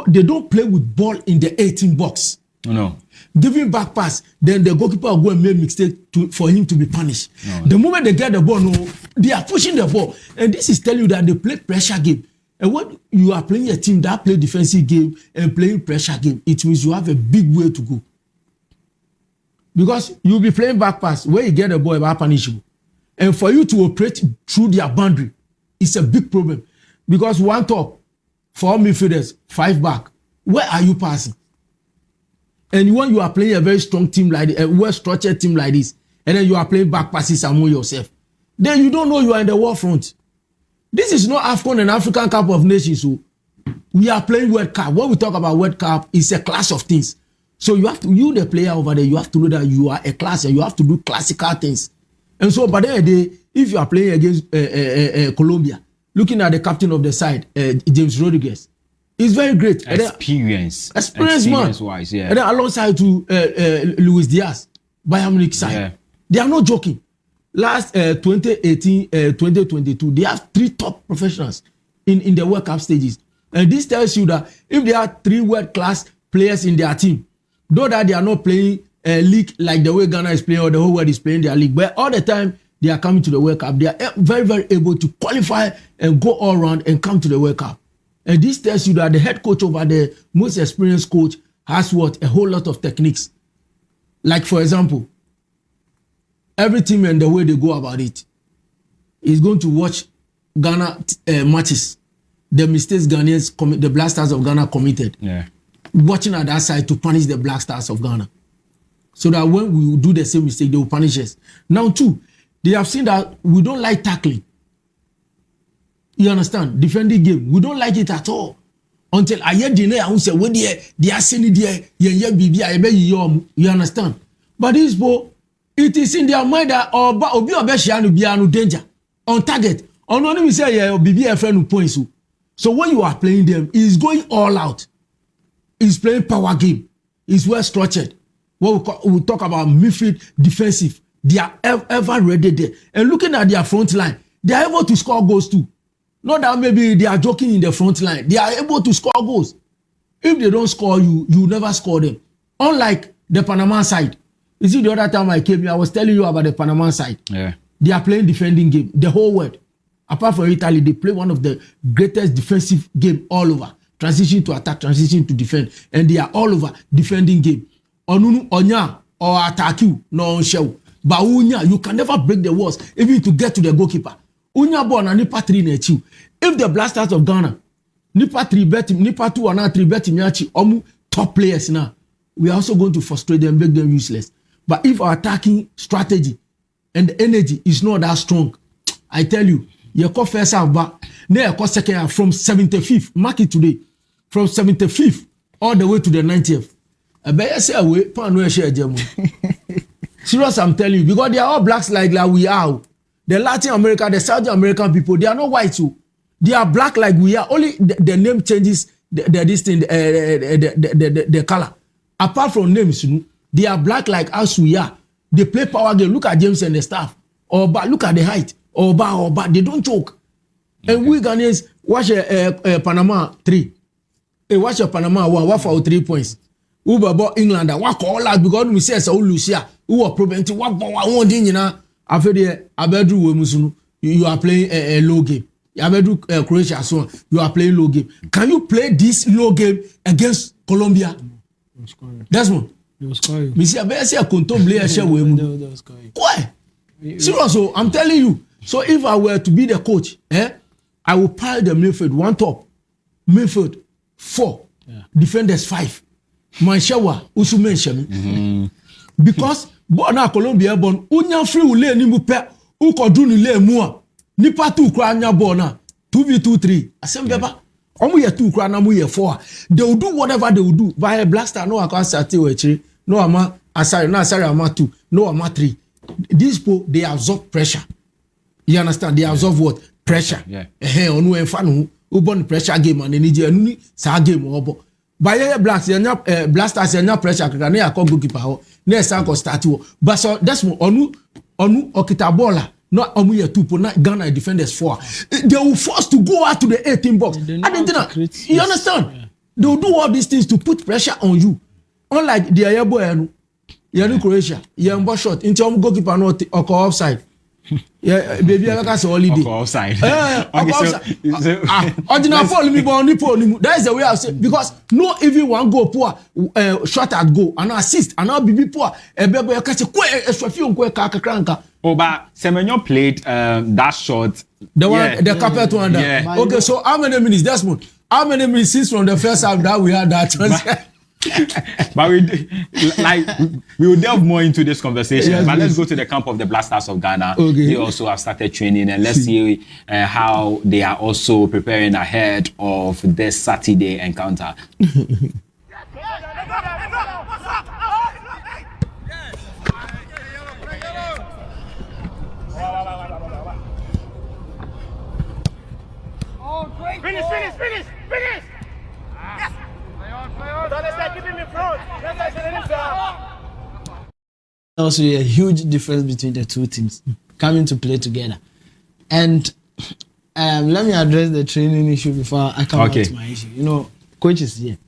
S4: they don't play with ball in the 18 box.
S2: No.
S4: Giving back pass, then the goalkeeper will go and make mistake for him to be punished. No. The moment they get the ball, they are pushing the ball. And this is telling you that they play pressure game. And when you are playing a team that play defensive game and playing pressure game, it means you have a big way to go. Because you'll be playing back pass, where you get the ball, about punish you. And for you to operate through their boundary, it's a big problem. Because one top, 4 midfielders, 5 back, where are you passing? And when you are playing a very strong team like this, a well-structured team like this, and then you are playing back passes among yourself, then you don't know you are in the war front. This is not AFCON and African Cup of Nations. So we are playing World Cup. When we talk about World Cup, it's a class of things. So you have to, you the player over there, you have to know that you are a class and you have to do classical things. And so by the end of the day, if you are playing against Colombia, looking at the captain of the side, James Rodriguez, it's very great.
S2: Experience
S4: man.
S2: Wise, yeah.
S4: And then alongside to Luis Diaz, Bayern Munich side. Yeah. They are not joking. Last 2018, 2022, they have 3 top professionals in the World Cup stages. And this tells you that if they have 3 world-class players in their team, though that they are not playing a league like the way Ghana is playing or the whole world is playing their league, but all the time they are coming to the World Cup, they are very, very able to qualify and go all around and come to the World Cup. And this tells you that the head coach over the most experienced coach has what? A whole lot of techniques. Like, for example, every team and the way they go about it is going to watch Ghana matches. The mistakes Ghanaians, the Black Stars of Ghana committed.
S2: Yeah.
S4: Watching at that side to punish the Black Stars of Ghana. So that when we do the same mistake, they will punish us. Now, too, they have seen that we don't like tackling. You understand? Defending game. We don't like it at all. Until I hear the name, I say, when they are saying there, you understand? But this boy, it is in their mind that or danger on target. On only we say yeah, friend points. So when you are playing them, it's going all out. It's playing power game. It's well structured. What we talk about midfield defensive. They are ever ready there. And looking at their front line, they are able to score goals too. Not that maybe they are joking in the front line. They are able to score goals. If they don't score you, you never score them. Unlike the Panama side. You see, the other time I came here, I was telling you about the Panama side.
S2: Yeah.
S4: They are playing defending game. The whole world. Apart from Italy, they play one of the greatest defensive game all over. Transition to attack, transition to defend. And they are all over defending game. Onunu, Onya, or attack you, no on show. But Unya, you can never break the walls, even to get to the goalkeeper. Unya born and Nipa 3 nechi. If the Black Stars of Ghana, Nipa 3 bet him, Nipa 2 and 3 bet him yachi, top players now, we are also going to frustrate them, make them useless. But if our attacking strategy and the energy is not that strong, I tell you, you call first half back, now you call second half from 75th, mark it today, from 75th all the way to the 90th. I better say away, pan no share jemu. Serious, I'm telling you, because they are all blacks like we are. The Latin America, the South American people, they are not white too. They are black like we are. Only the name changes the color. Apart from names, they are black like us we are. They play power game. Look at James and the staff. But look at the height. Oba, they don't joke. And we Ghanaians watch Panama 3. Watch Panama 1, what for 3 points. Uber about England, what call out because we say so Lucia, who are preventing what one thing, you know. After the Abedru Musunu, you are playing a low game. Abedru Croatia, so you are playing low game. Can you play this low game against Colombia? Desmond. Me see, I say a contemplate share with him. Why? Seriously, I'm telling you. So if I were to be the coach, I will pile the midfield one top, midfield 4, defenders 5. My shower, usu mention because bona Colombia born unya free ule ni mupe ukodu ni le mua nipa 2 kra nya bona 2v2 3 asembeba omu ye 2 kra na mu ye 4 they will do whatever they will do by a blaster no akwa sati we chiri no ama asari na asari ama 2 no ama 3 these people they absorb pressure you understand they absorb what pressure onu enfa no ubon pressure game and ni anu sa game obo by a blasters and pressure can ya call goalkeeper ho na esa ko start wo but so that's onu okitabola no omu ye 2 na Ghana defenders 4 they will force to go out to the 18 box Argentina you understand they will do all these things to put pressure on you unlike the ayebo enu you Croatia you mbo shot into goalkeeper no offside. Yeah, baby, I can say holiday.
S2: Offside.
S4: Ordinary fall me born nipo. That is the way I say because no even one goal poor shot at goal and assist and now be poor. Bebo you can say kwe eswafi on kwe kakranka.
S2: Oh, but Semenyo played that shot.
S4: The one the carpet one. Yeah. Okay, so how many minutes? Desmond. How many minutes since from the first half that we had that chance?
S2: But we will delve more into this conversation. Yes, but let's go to the camp of the Blasters of Ghana. Okay. They also have started training, and let's see how they are also preparing ahead of this Saturday encounter.
S3: Finish! Yes!
S5: Also, a huge difference between the two teams coming to play together. And let me address the training issue before I come to my issue. You know, coaches here,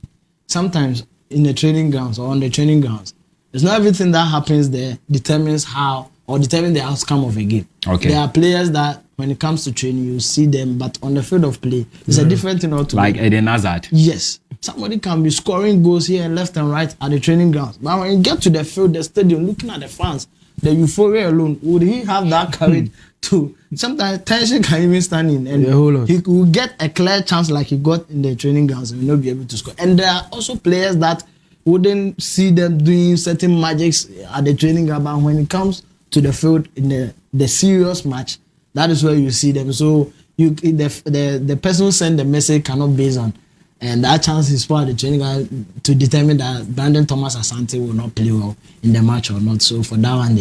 S5: sometimes in the training grounds or on the training grounds, it's not everything that happens there determines how or determine the outcome of a game. Okay. There are players that when it comes to training, you see them, but on the field of play, it's a different thing altogether.
S2: Like Eden Hazard.
S5: Yes. Somebody can be scoring goals here and left and right at the training grounds. But when you get to the field, the stadium, looking at the fans, the euphoria alone, would he have that courage to... Sometimes tension can even stand in and he could get a clear chance like he got in the training grounds and will not be able to score. And there are also players that wouldn't see them doing certain magics at the training ground, but when it comes to the field in the serious match, that is where you see them. So the person who sent the message cannot base on and that chance is for the training ground to determine that Brandon Thomas Asante will not play well in the match or not. So for that one,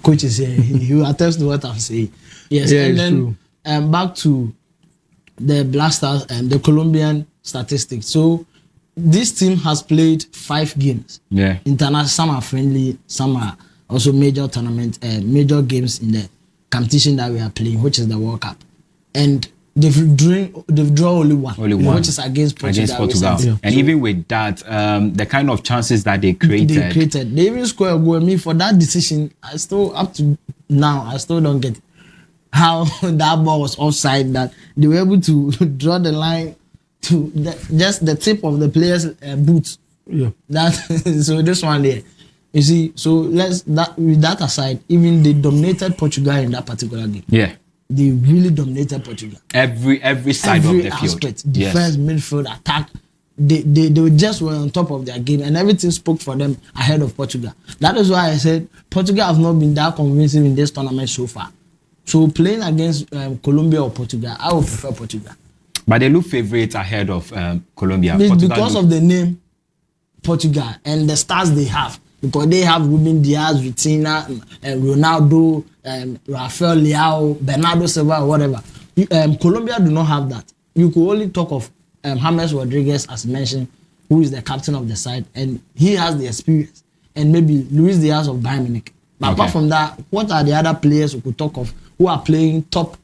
S5: coach is here. He will attest to what I'm saying. Yes, yeah, and then back to the Blasters and the Colombian statistics. So this team has played 5 games. Yeah, international. Some are friendly, some are also major tournament, major games in the competition that we are playing, which is the World Cup, and they've drawn only one, which is against Portugal.
S2: Yeah. And even with that, the kind of chances that they created,
S5: they even scored a goal. Me for that decision, I still up to now, I still don't get how that ball was offside. That they were able to draw the line to just the tip of the player's boot. Yeah. So this one there. You see, so with that aside, even they dominated Portugal in that particular game. Yeah. They really dominated Portugal.
S2: Every side of the
S5: aspect, field. Defense, midfield, attack. They just were on top of their game and everything spoke for them ahead of Portugal. That is why I said Portugal have not been that convincing in this tournament so far. So playing against Colombia or Portugal, I would prefer Portugal.
S2: But they look favourites ahead of Colombia.
S5: Because of the name Portugal and the stars they have. Because they have Ruben Diaz, Vitina, Ronaldo, Rafael Leao, Bernardo Silva, whatever. Colombia do not have that. You could only talk of James Rodriguez, as mentioned, who is the captain of the side, and he has the experience. And maybe Luis Diaz of Bayern Munich. But apart from that, what are the other players we could talk of who are playing top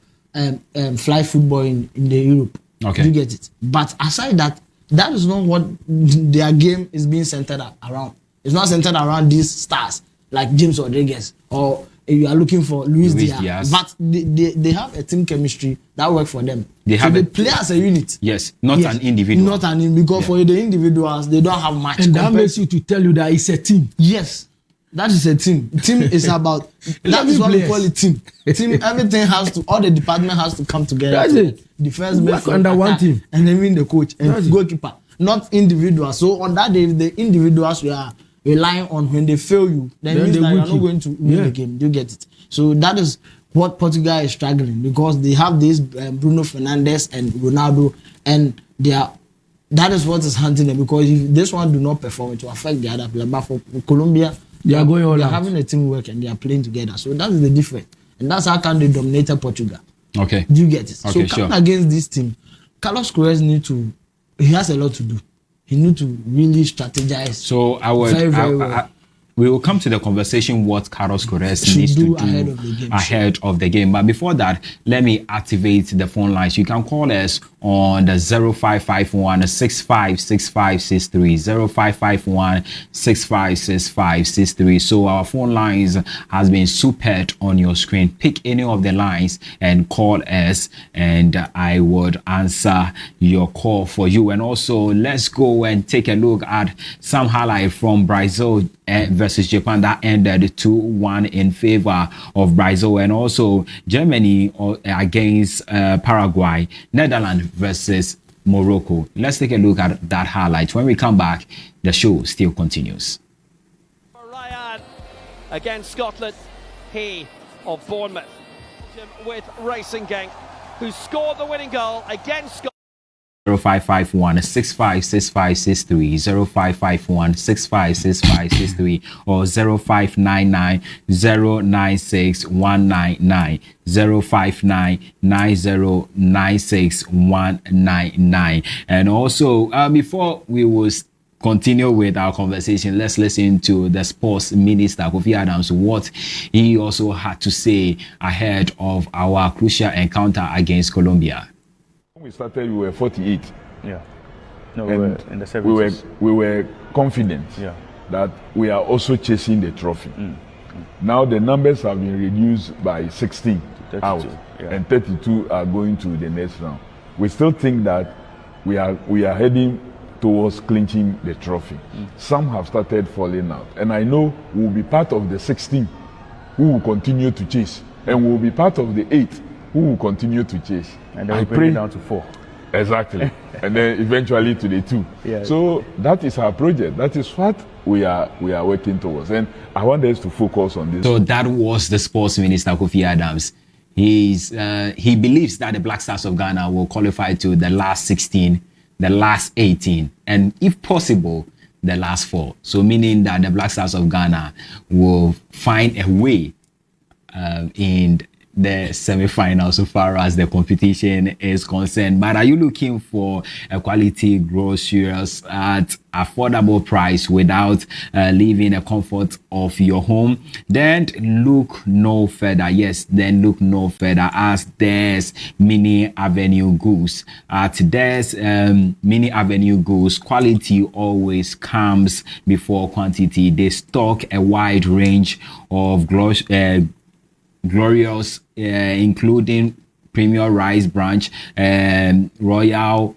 S5: fly football in the Europe?
S2: Okay.
S5: You get it. But aside that, that is not what their game is being centered around. It's not centered around these stars like James Rodriguez, or you are looking for Luis Diaz. But they have a team chemistry that works for them. They play as a unit.
S2: Yes, not an individual.
S5: Not an individual. Because for the individuals, they don't have much.
S4: And that makes you to tell you that it's a team.
S5: Yes. That is a team. Team is about that is what we call it team. Team, everything has to, all the department has to come together.
S4: That's it.
S5: The first
S4: work under one team.
S5: And even the coach and goalkeeper. Not individuals. So on that day, if the individuals we are relying on, when they fail you, then it means that you are not going to win the game. You get it. So that is what Portugal is struggling, because they have this Bruno Fernandes and Ronaldo, and they are. That is what is hunting them, because if this one do not perform, it will affect the other player. But for Colombia, they are going all out. They are having a teamwork and they are playing together. So that is the difference. And that's how can they dominated Portugal. Okay. Do you get it?
S2: Okay,
S5: so coming against this team, Carlos Queiroz he has a lot to do. He needs to really strategize.
S2: So we will come to the conversation what Carlos Queiroz needs to do ahead of the game. But before that, let me activate the phone lines. You can call us on the 0551 656563, 0551 656563. So our phone lines has been supered on your screen. Pick any of the lines and call us, and I would answer your call for you. And also, let's go and take a look at some highlight from Brazil versus Japan that ended 2-1 in favor of Brazil, and also Germany against Paraguay, Netherlands versus Morocco. Let's take a look at that highlight. When we come back, the show still continues.
S6: Ryan against Scotland, he of Bournemouth, with Racing Gang, who scored the winning goal against Scotland.
S2: 0551 656563, 0551 656563, or 0599 096 199, 059 9096 199. And also, before we will continue with our conversation, let's listen to the sports minister Kofi Adams, what he also had to say ahead of our crucial encounter against Colombia.
S7: When we started, we were 48.
S8: Yeah. No, we were in the 70s.
S7: We were confident that we are also chasing the trophy. Now the numbers have been reduced by 16 out, and 32 are going to the next round. We still think that we are heading towards clinching the trophy. Some have started falling out, and I know we will be part of the 16 who will continue to chase, and we will be part of the 8 who will continue to chase.
S8: And then we bring it down to 4.
S7: Exactly. And then eventually to the 2.
S8: Yeah.
S7: So that is our project. That is what we are working towards. And I want us to focus on this.
S2: So that was the sports minister, Kofi Adams. He believes that the Black Stars of Ghana will qualify to the last 16, the last 18, and if possible, the last 4. So meaning that the Black Stars of Ghana will find a way in the semi-final so far as the competition is concerned. But are you looking for a quality groceries at affordable price without leaving the comfort of your home? Then look no further. Yes, then look no further, as there's Mini Avenue Goose. At there's Mini Avenue Goose, quality always comes before quantity. They stock a wide range of glorious, including premium rice branch, royal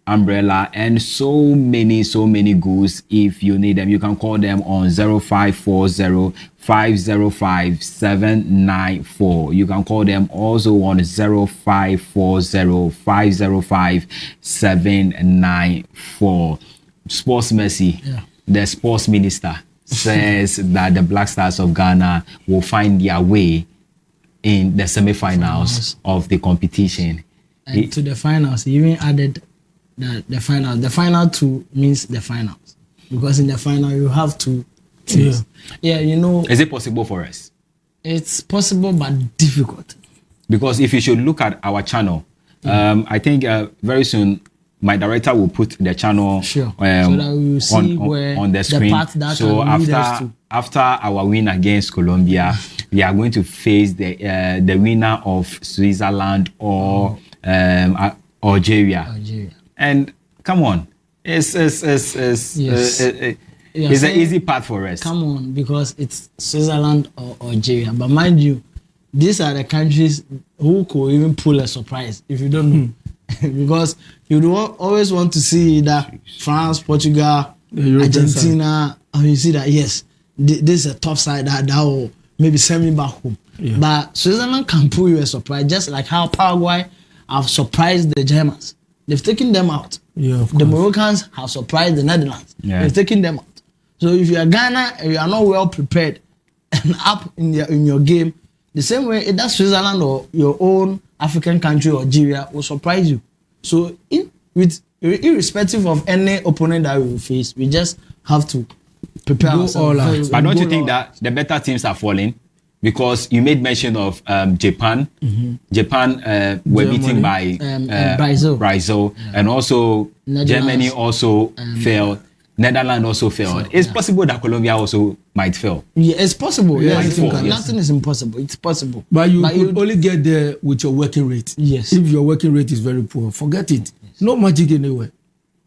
S2: umbrella, and so many goods. If you need them, you can call them on 0540 505 794. You can call them also on 0540 505 794. Sports Mercy, the sports minister, says that the Black Stars of Ghana will find their way in the semi-finals of the competition.
S5: And to the finals, he even added the final. The final 2 means the finals, because in the final you have 2 teams. Yeah, you know.
S2: Is it possible for us?
S5: It's possible, but difficult.
S2: Because if you should look at our channel, I think very soon my director will put the channel
S5: so that we will see
S2: on the screen.
S5: Part that
S2: so after our win against Colombia, we are going to face the winner of Switzerland or Algeria. And come on, it's an easy path for us.
S5: Come on, because it's Switzerland or Algeria. But mind you, these are the countries who could even pull a surprise if you don't know. Because you always want to see that France, Portugal, Argentina, and you see that yes, this is a tough side that will maybe send me back home. Yeah. But Switzerland can pull you a surprise, just like how Paraguay have surprised the Germans. They've taken them out.
S4: Yeah,
S5: the Moroccans have surprised the Netherlands. Yeah. They've taken them out. So if you are Ghana and you are not well prepared and up in your game, the same way that Switzerland or your own African country or Algeria will surprise you. So irrespective of any opponent that we will face, we just have to prepare ourselves.
S2: But don't you think that the better teams are falling? Because you made mention of Japan. Mm-hmm. Japan were beaten by Brazil. Yeah. And also Germany also failed. Netherlands also failed. It's possible that Colombia also might fail.
S5: Yeah, it's possible. Yeah, nothing is impossible. It's possible.
S4: But you could only get there with your working rate.
S5: Yes.
S4: If your working rate is very poor, forget it. Yes. No magic anywhere.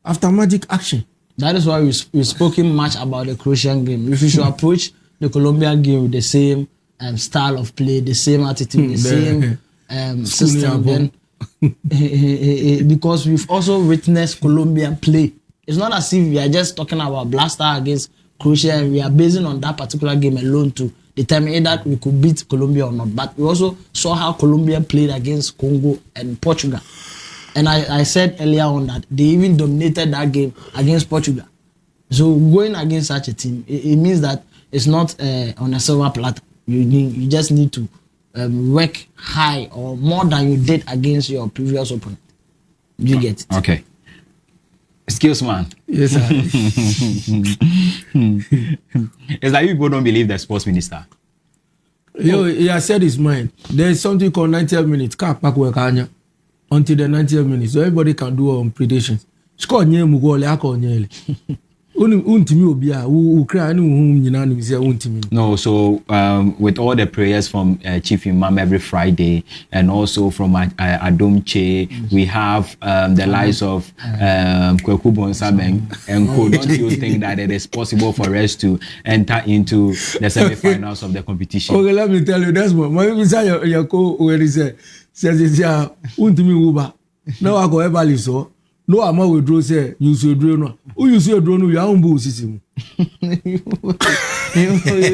S4: After magic, action.
S5: That is why we've spoken much about the Croatian game. If you should approach the Colombian game with the same style of play, the same attitude, the same system, then because we've also witnessed Colombian play. It's not as if we are just talking about Blaster against Croatia and we are basing on that particular game alone to determine either we could beat Colombia or not. But we also saw how Colombia played against Congo and Portugal. And I said earlier on that they even dominated that game against Portugal. So going against such a team, it means that it's not on a silver platter. You just need to work high or more than you did against your previous opponent. You get it?
S2: Okay. Skillsman.
S4: Yes, sir.
S2: It's like you people don't believe the sports minister.
S4: He has said his mind. There is something called 90th minute. Until the 90th minute. So everybody can do predictions. Score No,
S2: so with all the prayers from Chief Imam every Friday and also from Adom Che, we have the lives of Kweku Bonsam and Co. Don't you think that it is possible for us to enter into the semi-finals of the competition?
S4: Okay, let me tell you, that's what my your co says Uba. No, I go ever live so. No, I'm not withdraw. Say you should draw. No, who you say draw? No, you are on system.
S5: You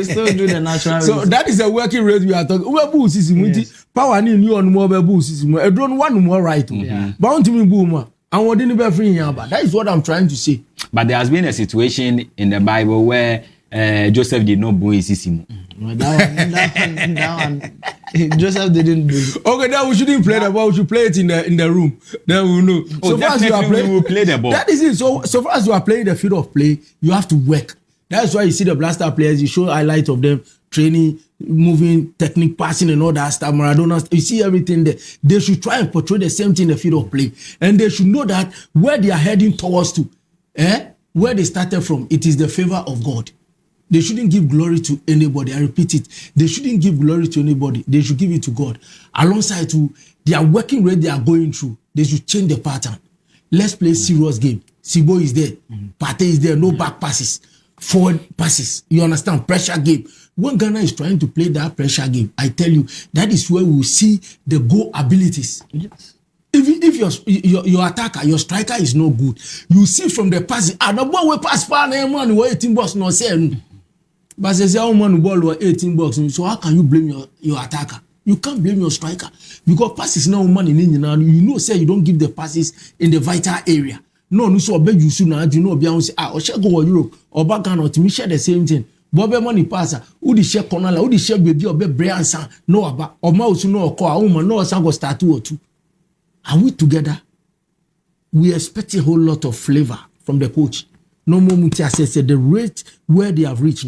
S5: still do the natural.
S4: So that is a working rate we are talking. We are bull system. Yes. Power ni new on more bull system. A drone one more right. Bound to me boom. I want to be free here, but that is what I'm trying to say.
S2: But there has been a situation in the Bible where Joseph did not buy system.
S5: That one. Joseph didn't do it.
S4: Okay, then we shouldn't play the ball. We should play it in the room. Then we'll know.
S2: So far as you are playing, we will play the ball.
S4: That is it. So far as you are playing the field of play, you have to work. That's why you see the Blaster players. You show highlights of them training, moving, technique, passing, and all that stuff. Maradona, you see everything there. They should try and portray the same thing in the field of play, and they should know that where they are heading towards to, where they started from, it is the favor of God. They shouldn't give glory to anybody. I repeat it. They shouldn't give glory to anybody. They should give it to God. Alongside to their working rate they are going through, they should change the pattern. Let's play serious game. Sibo is there. Pate is there. No back passes. Forward passes. You understand? Pressure game. When Ghana is trying to play that pressure game, I tell you, that is where we will see the goal abilities.
S5: Yes.
S4: Even if your attacker, your striker is no good, you see from the passing, the ball will pass far, man, where 18 box no say. But says your man ball were 18 box. So how can you blame your attacker? You can't blame your striker because passes now money in now. You know, say you don't give the passes in the vital area. No, so beg you soon. You know, Beyonce, or shall go Europe or back or to me share the same thing. Bobby money passer, who the share corner, who the share baby or be Brian San, no about or mouse no call woman, no sang or start 2 or 2. Are we together? We expect a whole lot of flavor from the coach. No more Mutia says the rate where they have reached.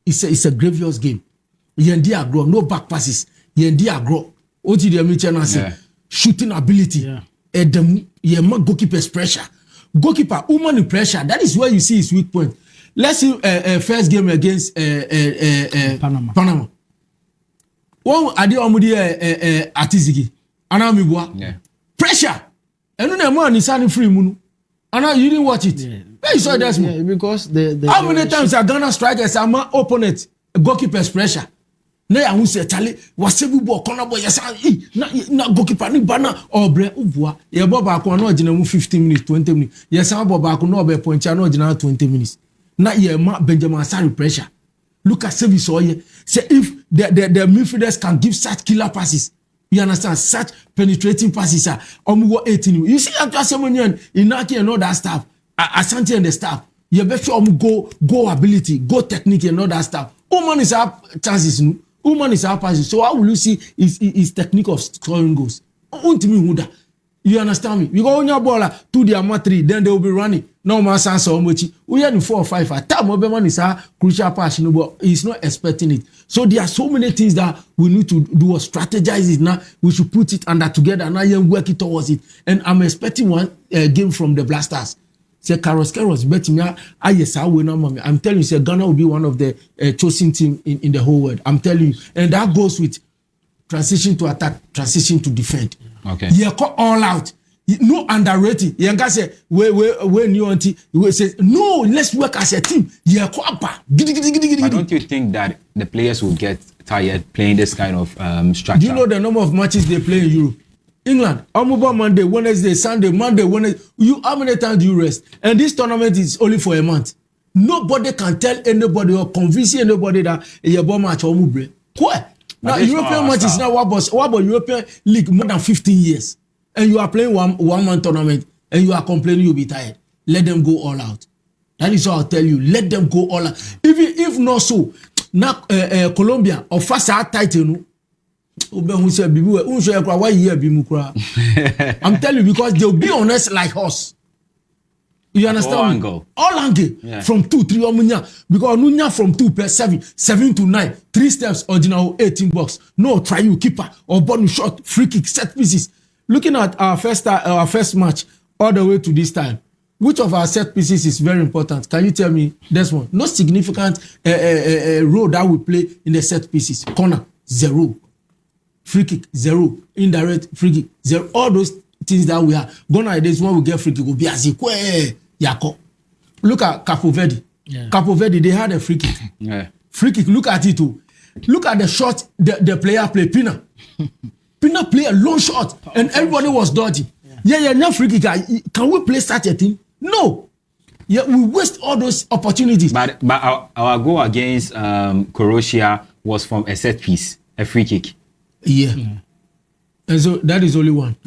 S4: It's a grievous game. Yendi agro, no back passes. Yendi agro. Oti the Michana say shooting ability. Yema goalkeeper's pressure. goalkeeper, woman in pressure. That is where you see his weak point. Let's see first game against Panama. One adi omudi atizigi. Anamibwa.
S2: Yeah.
S4: Pressure. And no man is signing free munu. And you didn't watch it. Yeah. You saw that
S5: yeah, because
S4: how many times are Ghana strikers are my opponent goalkeeper's pressure? Na ya hu say Charlie was sebu ball corner boy yes na goalkeeper ni bana obre ubua ye ball back na ogina mu 15 minutes 20 minutes yes am ball back na obe point na ogina 20 minutes na ye ma Benjamin Asare pressure. Look at service oye say if the midfielders can give such killer passes, you understand, such penetrating passes are 18. You see after Semonian Inaki and all that stuff, Asante and the staff, you better go ability, go technique and all that stuff. Woman is our chances, woman is our passes. So how will you see his technique of scoring goals? You understand me? We go on your ball to the Ama 3, then they will be running. No man sans so much. We had 4 or 5 at time. Oberman is a crucial passion, but he's not expecting it. So there are so many things that we need to do or strategize it now. We should put it under together and now work it towards it. And I'm expecting one game from the Blasters. Say Carlos bet me. Yes, I will not. I'm telling you, say Ghana will be one of the chosen team in the whole world. I'm telling you, and that goes with transition to attack, transition to defend.
S2: Okay.
S4: You call all out. No underrating. You can say when you auntie, you say no. Let's work as a team. You call
S2: But don't you think that the players will get tired playing this kind of structure?
S4: Do you know the number of matches they play in Europe? England, Amuba Monday, Wednesday, Sunday, Monday, Wednesday. How many times do you rest? And this tournament is only for a month. Nobody can tell anybody or convince anybody that a ball match or move. What? Now European matches now what about European League more than 15 years, and you are playing one man tournament and you are complaining you'll be tired. Let them go all out. That is what I'll tell you. Let them go all out. Even if not so, now Colombia or first title. I'm telling you because they'll be honest like us. You understand me? All angle. Yeah. From 2, 3 because Nunya from 2 7 to 9, 3 steps original 18 box. No try you keeper or bottom shot, free kick, set pieces. Looking at our first match all the way to this time, which of our set pieces is very important? Can you tell me this one? No significant role that we play in the set pieces. Corner 0, free kick 0, indirect free kick 0. All those things that we are gonna this when we get free kick will be as equal. Yako. Look at Capo Verde. Yeah. Capo Verde, they had a free kick. Yeah. Free kick, look at it too. Look at the shot the player play, Pina. Pina play a long shot and everybody was dodging. Yeah, no free kick. Can we play such a thing? No. Yeah, we waste all those opportunities.
S2: But our goal against Croatia was from a set piece, a free kick.
S4: Yeah. And so that is only one.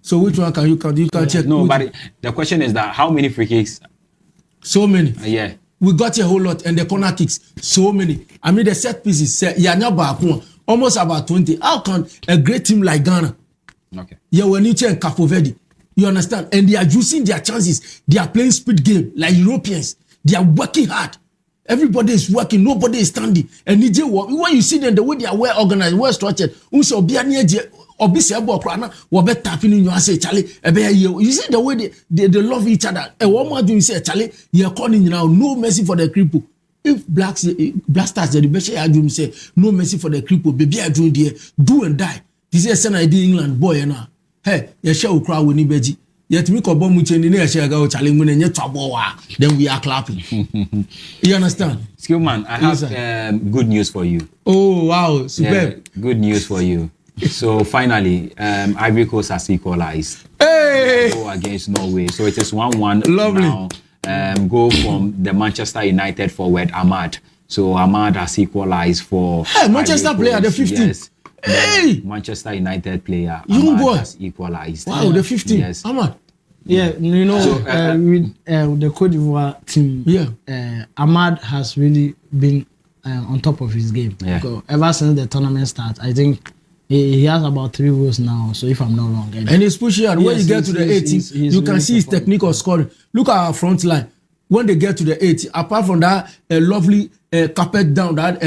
S4: So which one can you count? You can check.
S2: No, but the question is that how many free kicks?
S4: So many.
S2: Yeah.
S4: We got a whole lot, and the corner kicks, so many. I mean, the set pieces, almost about 20. How can a great team like Ghana?
S2: Okay.
S4: Yeah, when you check Capo Verde, you understand, and they are using their chances. They are playing speed game like Europeans. They are working hard. Everybody is working. Nobody is standing. And when you see them, the way they are well organized, well structured, you see the way they love each other. And one more thing you say, Charlie, you're calling now, no mercy for the cripple. If Blasters, the best I do say, no mercy for the cripple, baby, I do and die. This is an idea England boy now. Hey, you shall cry when you beji. Yet we call bomb in the share go Charlie when you trouble. Then we are clapping. You understand?
S2: Skillman, I have good news for you.
S4: Oh wow, superb.
S2: Yeah, good news for you. So finally, Ivory Coast has equalized.
S4: Hey!
S2: Go against Norway. So it is 1-1
S4: Lovely.
S2: Now. Goal from the Manchester United forward Ahmad. So Ahmad has equalized for
S4: Manchester player, the 15th. Yes. Hey!
S2: Manchester United player
S4: Young boy
S2: has equalized.
S4: Wow, the 15th.
S2: Yes.
S4: Ahmad.
S5: Yeah, you know, with the Cote d'Ivoire team, Ahmad has really been on top of his game.
S2: Yeah.
S5: Ever since the tournament started, I think he has about 3 goals now, so if I'm not wrong.
S4: And he's pushing out. When you get to the 18th, you can see his technique of scoring. Look at our front line. When they get to the 80, apart from that lovely carpet down that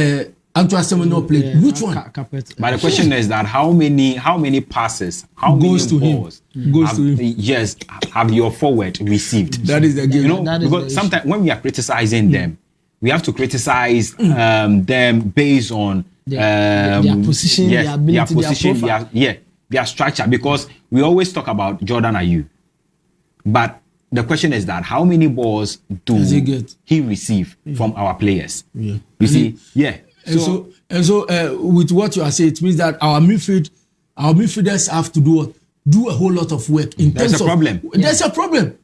S4: Antoine Semenyo played. Which one?
S2: But the question is that how many passes, how
S4: goes
S2: many
S4: to
S2: balls
S4: him. Goes to him.
S2: Yes, have your forward received?
S4: That is the game.
S2: You know, because sometimes when we are criticizing them, we have to criticize them based on
S5: their position,
S2: yes,
S5: their ability,
S2: their position,
S5: their profile.
S2: their structure. Because we always talk about Jordan Ayew, but the question is that how many balls do he receive from our players?
S4: Yeah.
S2: You see, yeah.
S4: And so with what you are saying, it means that our midfielders have to do a whole lot of work.
S2: There's a problem.
S4: There's a problem.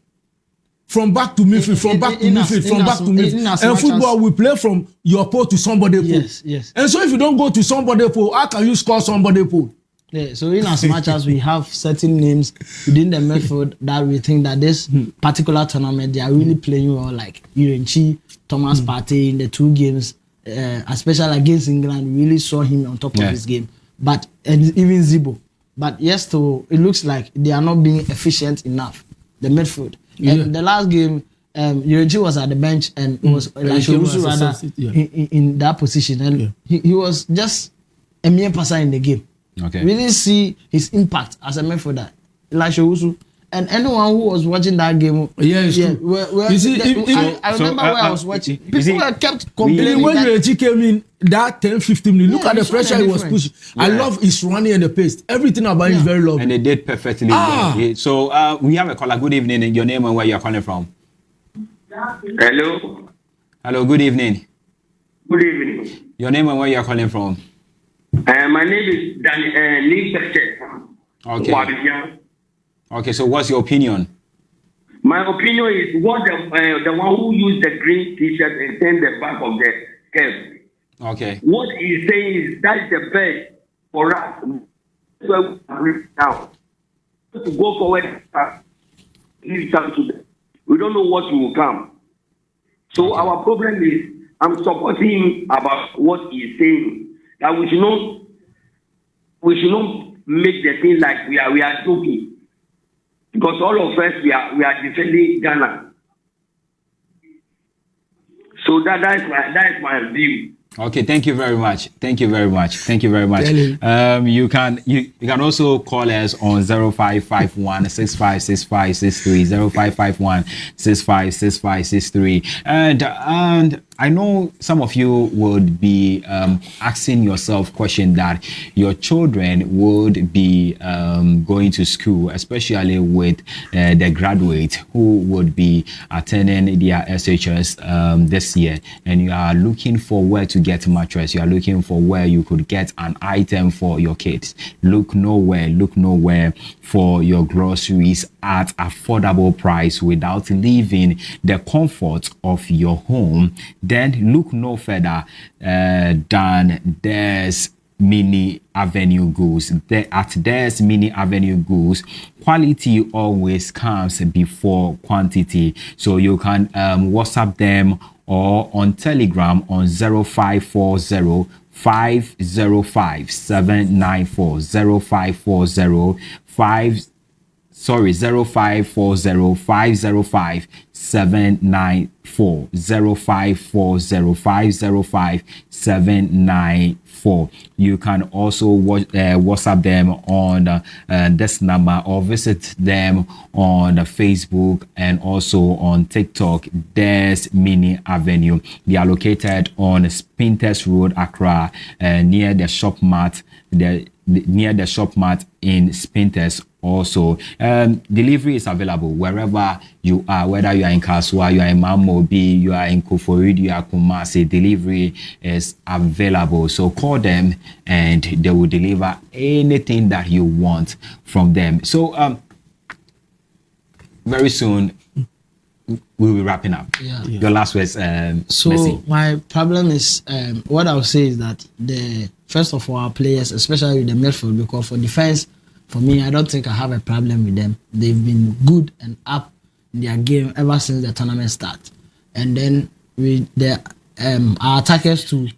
S4: From back to midfield, from back to midfield. And football, we play from your pole to somebody pole.
S5: Yes.
S4: And so if you don't go to somebody pole, how can you score somebody pole?
S5: Yeah, so in as much as we have certain names within the midfield that we think that this particular tournament they are really playing well, like Irenchi, Thomas Partey in the 2 games, especially against England, we really saw him on top of his game. But and even Zibo. But yes, it looks like they are not being efficient enough. The midfield. And the last game, Irenchi was at the bench and it was like rather in that position, and he was just a mere passer in the game.
S2: Okay.
S5: We didn't see his impact as a midfielder, Elisha Usu. And anyone who was watching that game,
S4: you see,
S5: I remember where I was watching. People kept complaining.
S4: When Irenchi came in, that 10-15 minutes, look at the pressure he was pushing. I love his running and the pace. Everything about him is very lovely.
S2: And they did perfectly well. So we have a caller. Good evening. And your name and where you're calling from?
S9: Hello.
S2: Hello, good evening.
S9: Good evening.
S2: Your name and where you're calling from?
S9: My name is Lee Seche.
S2: Okay. Okay, so what's your opinion?
S9: My opinion is what the one who used the green t-shirt and sent the back of the cap.
S2: Okay.
S9: What he's saying is that's the best for us. So now to go forward, we don't know what will come. So our problem is I'm supporting him about what he's saying. That we should not make the thing like we are joking. Because all of us we are defending Ghana. So that's my view.
S2: Okay, thank you very much. Thank you very much. You can also call us on 0551 656563 0551 656563 and I know some of you would be asking yourself question that your children would be going to school, especially with the graduates who would be attending their SHS this year, and you are looking for where to get mattress, you are looking for where you could get an item for your kids. Look nowhere for your groceries at affordable price without leaving the comfort of your home. Then look no further than There's Mini Avenue Goods. At There's Mini Avenue Goods, quality always comes before quantity. So you can WhatsApp them or on Telegram on 0540 505 794 0540 505 794 0540 505 794. You can also WhatsApp them on this number or visit them on Facebook and also on TikTok. There's Mini Avenue. They are located on Spintex Road, Accra, near the shop mat. Near the shop mat in Spintex. Also, delivery is available wherever you are, whether you are in Kaswa, you are in Mamobi, you are in Koforid, you are Kumasi. Delivery is available. So call them and they will deliver anything that you want from them. So very soon we'll be wrapping up. Your last words,
S5: so
S2: Messi.
S5: My problem is what I'll say is that the first of all our players, especially with the midfield, because for defense, for me, I don't think I have a problem with them. They've been good and up in their game ever since the tournament started. And then with our attackers too,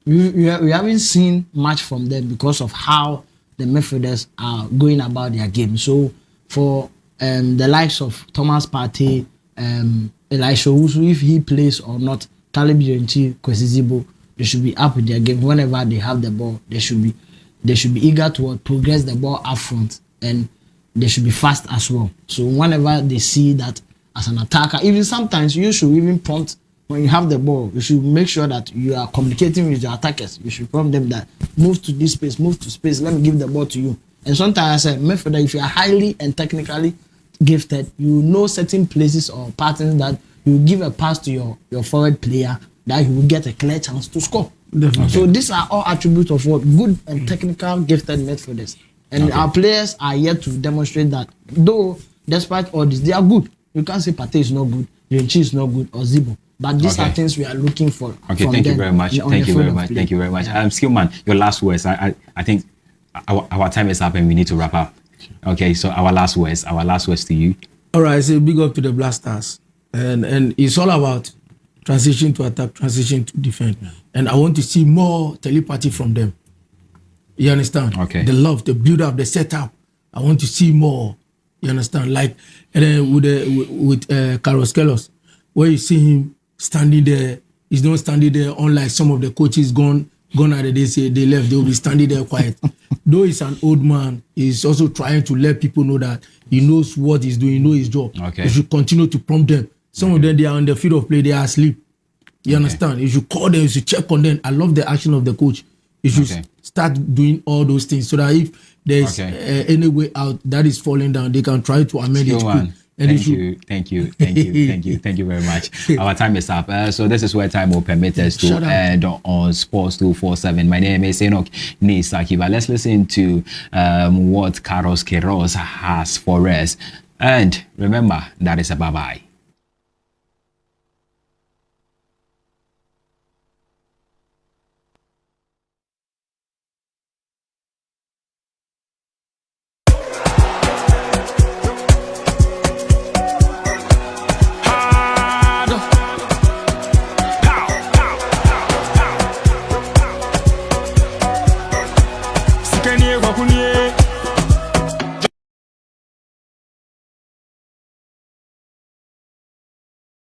S5: we haven't seen much from them because of how the midfielders are going about their game. So for the likes of Thomas Partey, Elisha Usu, if he plays or not, Talib Irenchi, Kwesi Zibo, They should be up with their game. Whenever they have the ball, they should be eager to progress the ball up front, and they should be fast as well. So whenever they see that as an attacker, even sometimes you should even prompt when you have the ball. You should make sure that you are communicating with your attackers. You should prompt them that move to this space, move to space. Let me give the ball to you. And sometimes I say, midfielder, if you are highly and technically gifted, you know certain places or patterns that you give a pass to your forward player that he will get a clear chance to score. Definitely. So these are all attributes of what good and technical gifted midfielders. And our players are yet to demonstrate that. Though, despite all this, they are good. You can't say Partey is not good, Yonchi is not good, or Zibo. But these are things we are looking for.
S2: Okay, thank you very much. Thank you very much. Thank you very much. Skillman, your last words. I think our time is up and we need to wrap up. Okay, so our last words to you.
S4: All right, so big up to the Blasters. And it's all about transition to attack, transition to defend. And I want to see more telepathy from them. You understand?
S2: Okay.
S4: The love, the build up, the setup. I want to see more. You understand? Like, and then with Carlos Kelos, where you see him standing there, he's not standing there unlike some of the coaches gone out of they say they left, they'll be standing there quiet. Though he's an old man, he's also trying to let people know that he knows what he's doing, he knows his job.
S2: Okay.
S4: You should continue to prompt them. Some of them, they are on the field of play, they are asleep. You understand? You should call them, you should check on them. I love the action of the coach. You should start doing all those things so that if there's any way out that is falling down, they can try to amend it.
S2: Thank you very much. Our time is up. So this is where time will permit us to end on Sports 247. My name is Enoch Nisakiba. Let's listen to what Carlos Queiroz has for us. And remember, that is a bye-bye.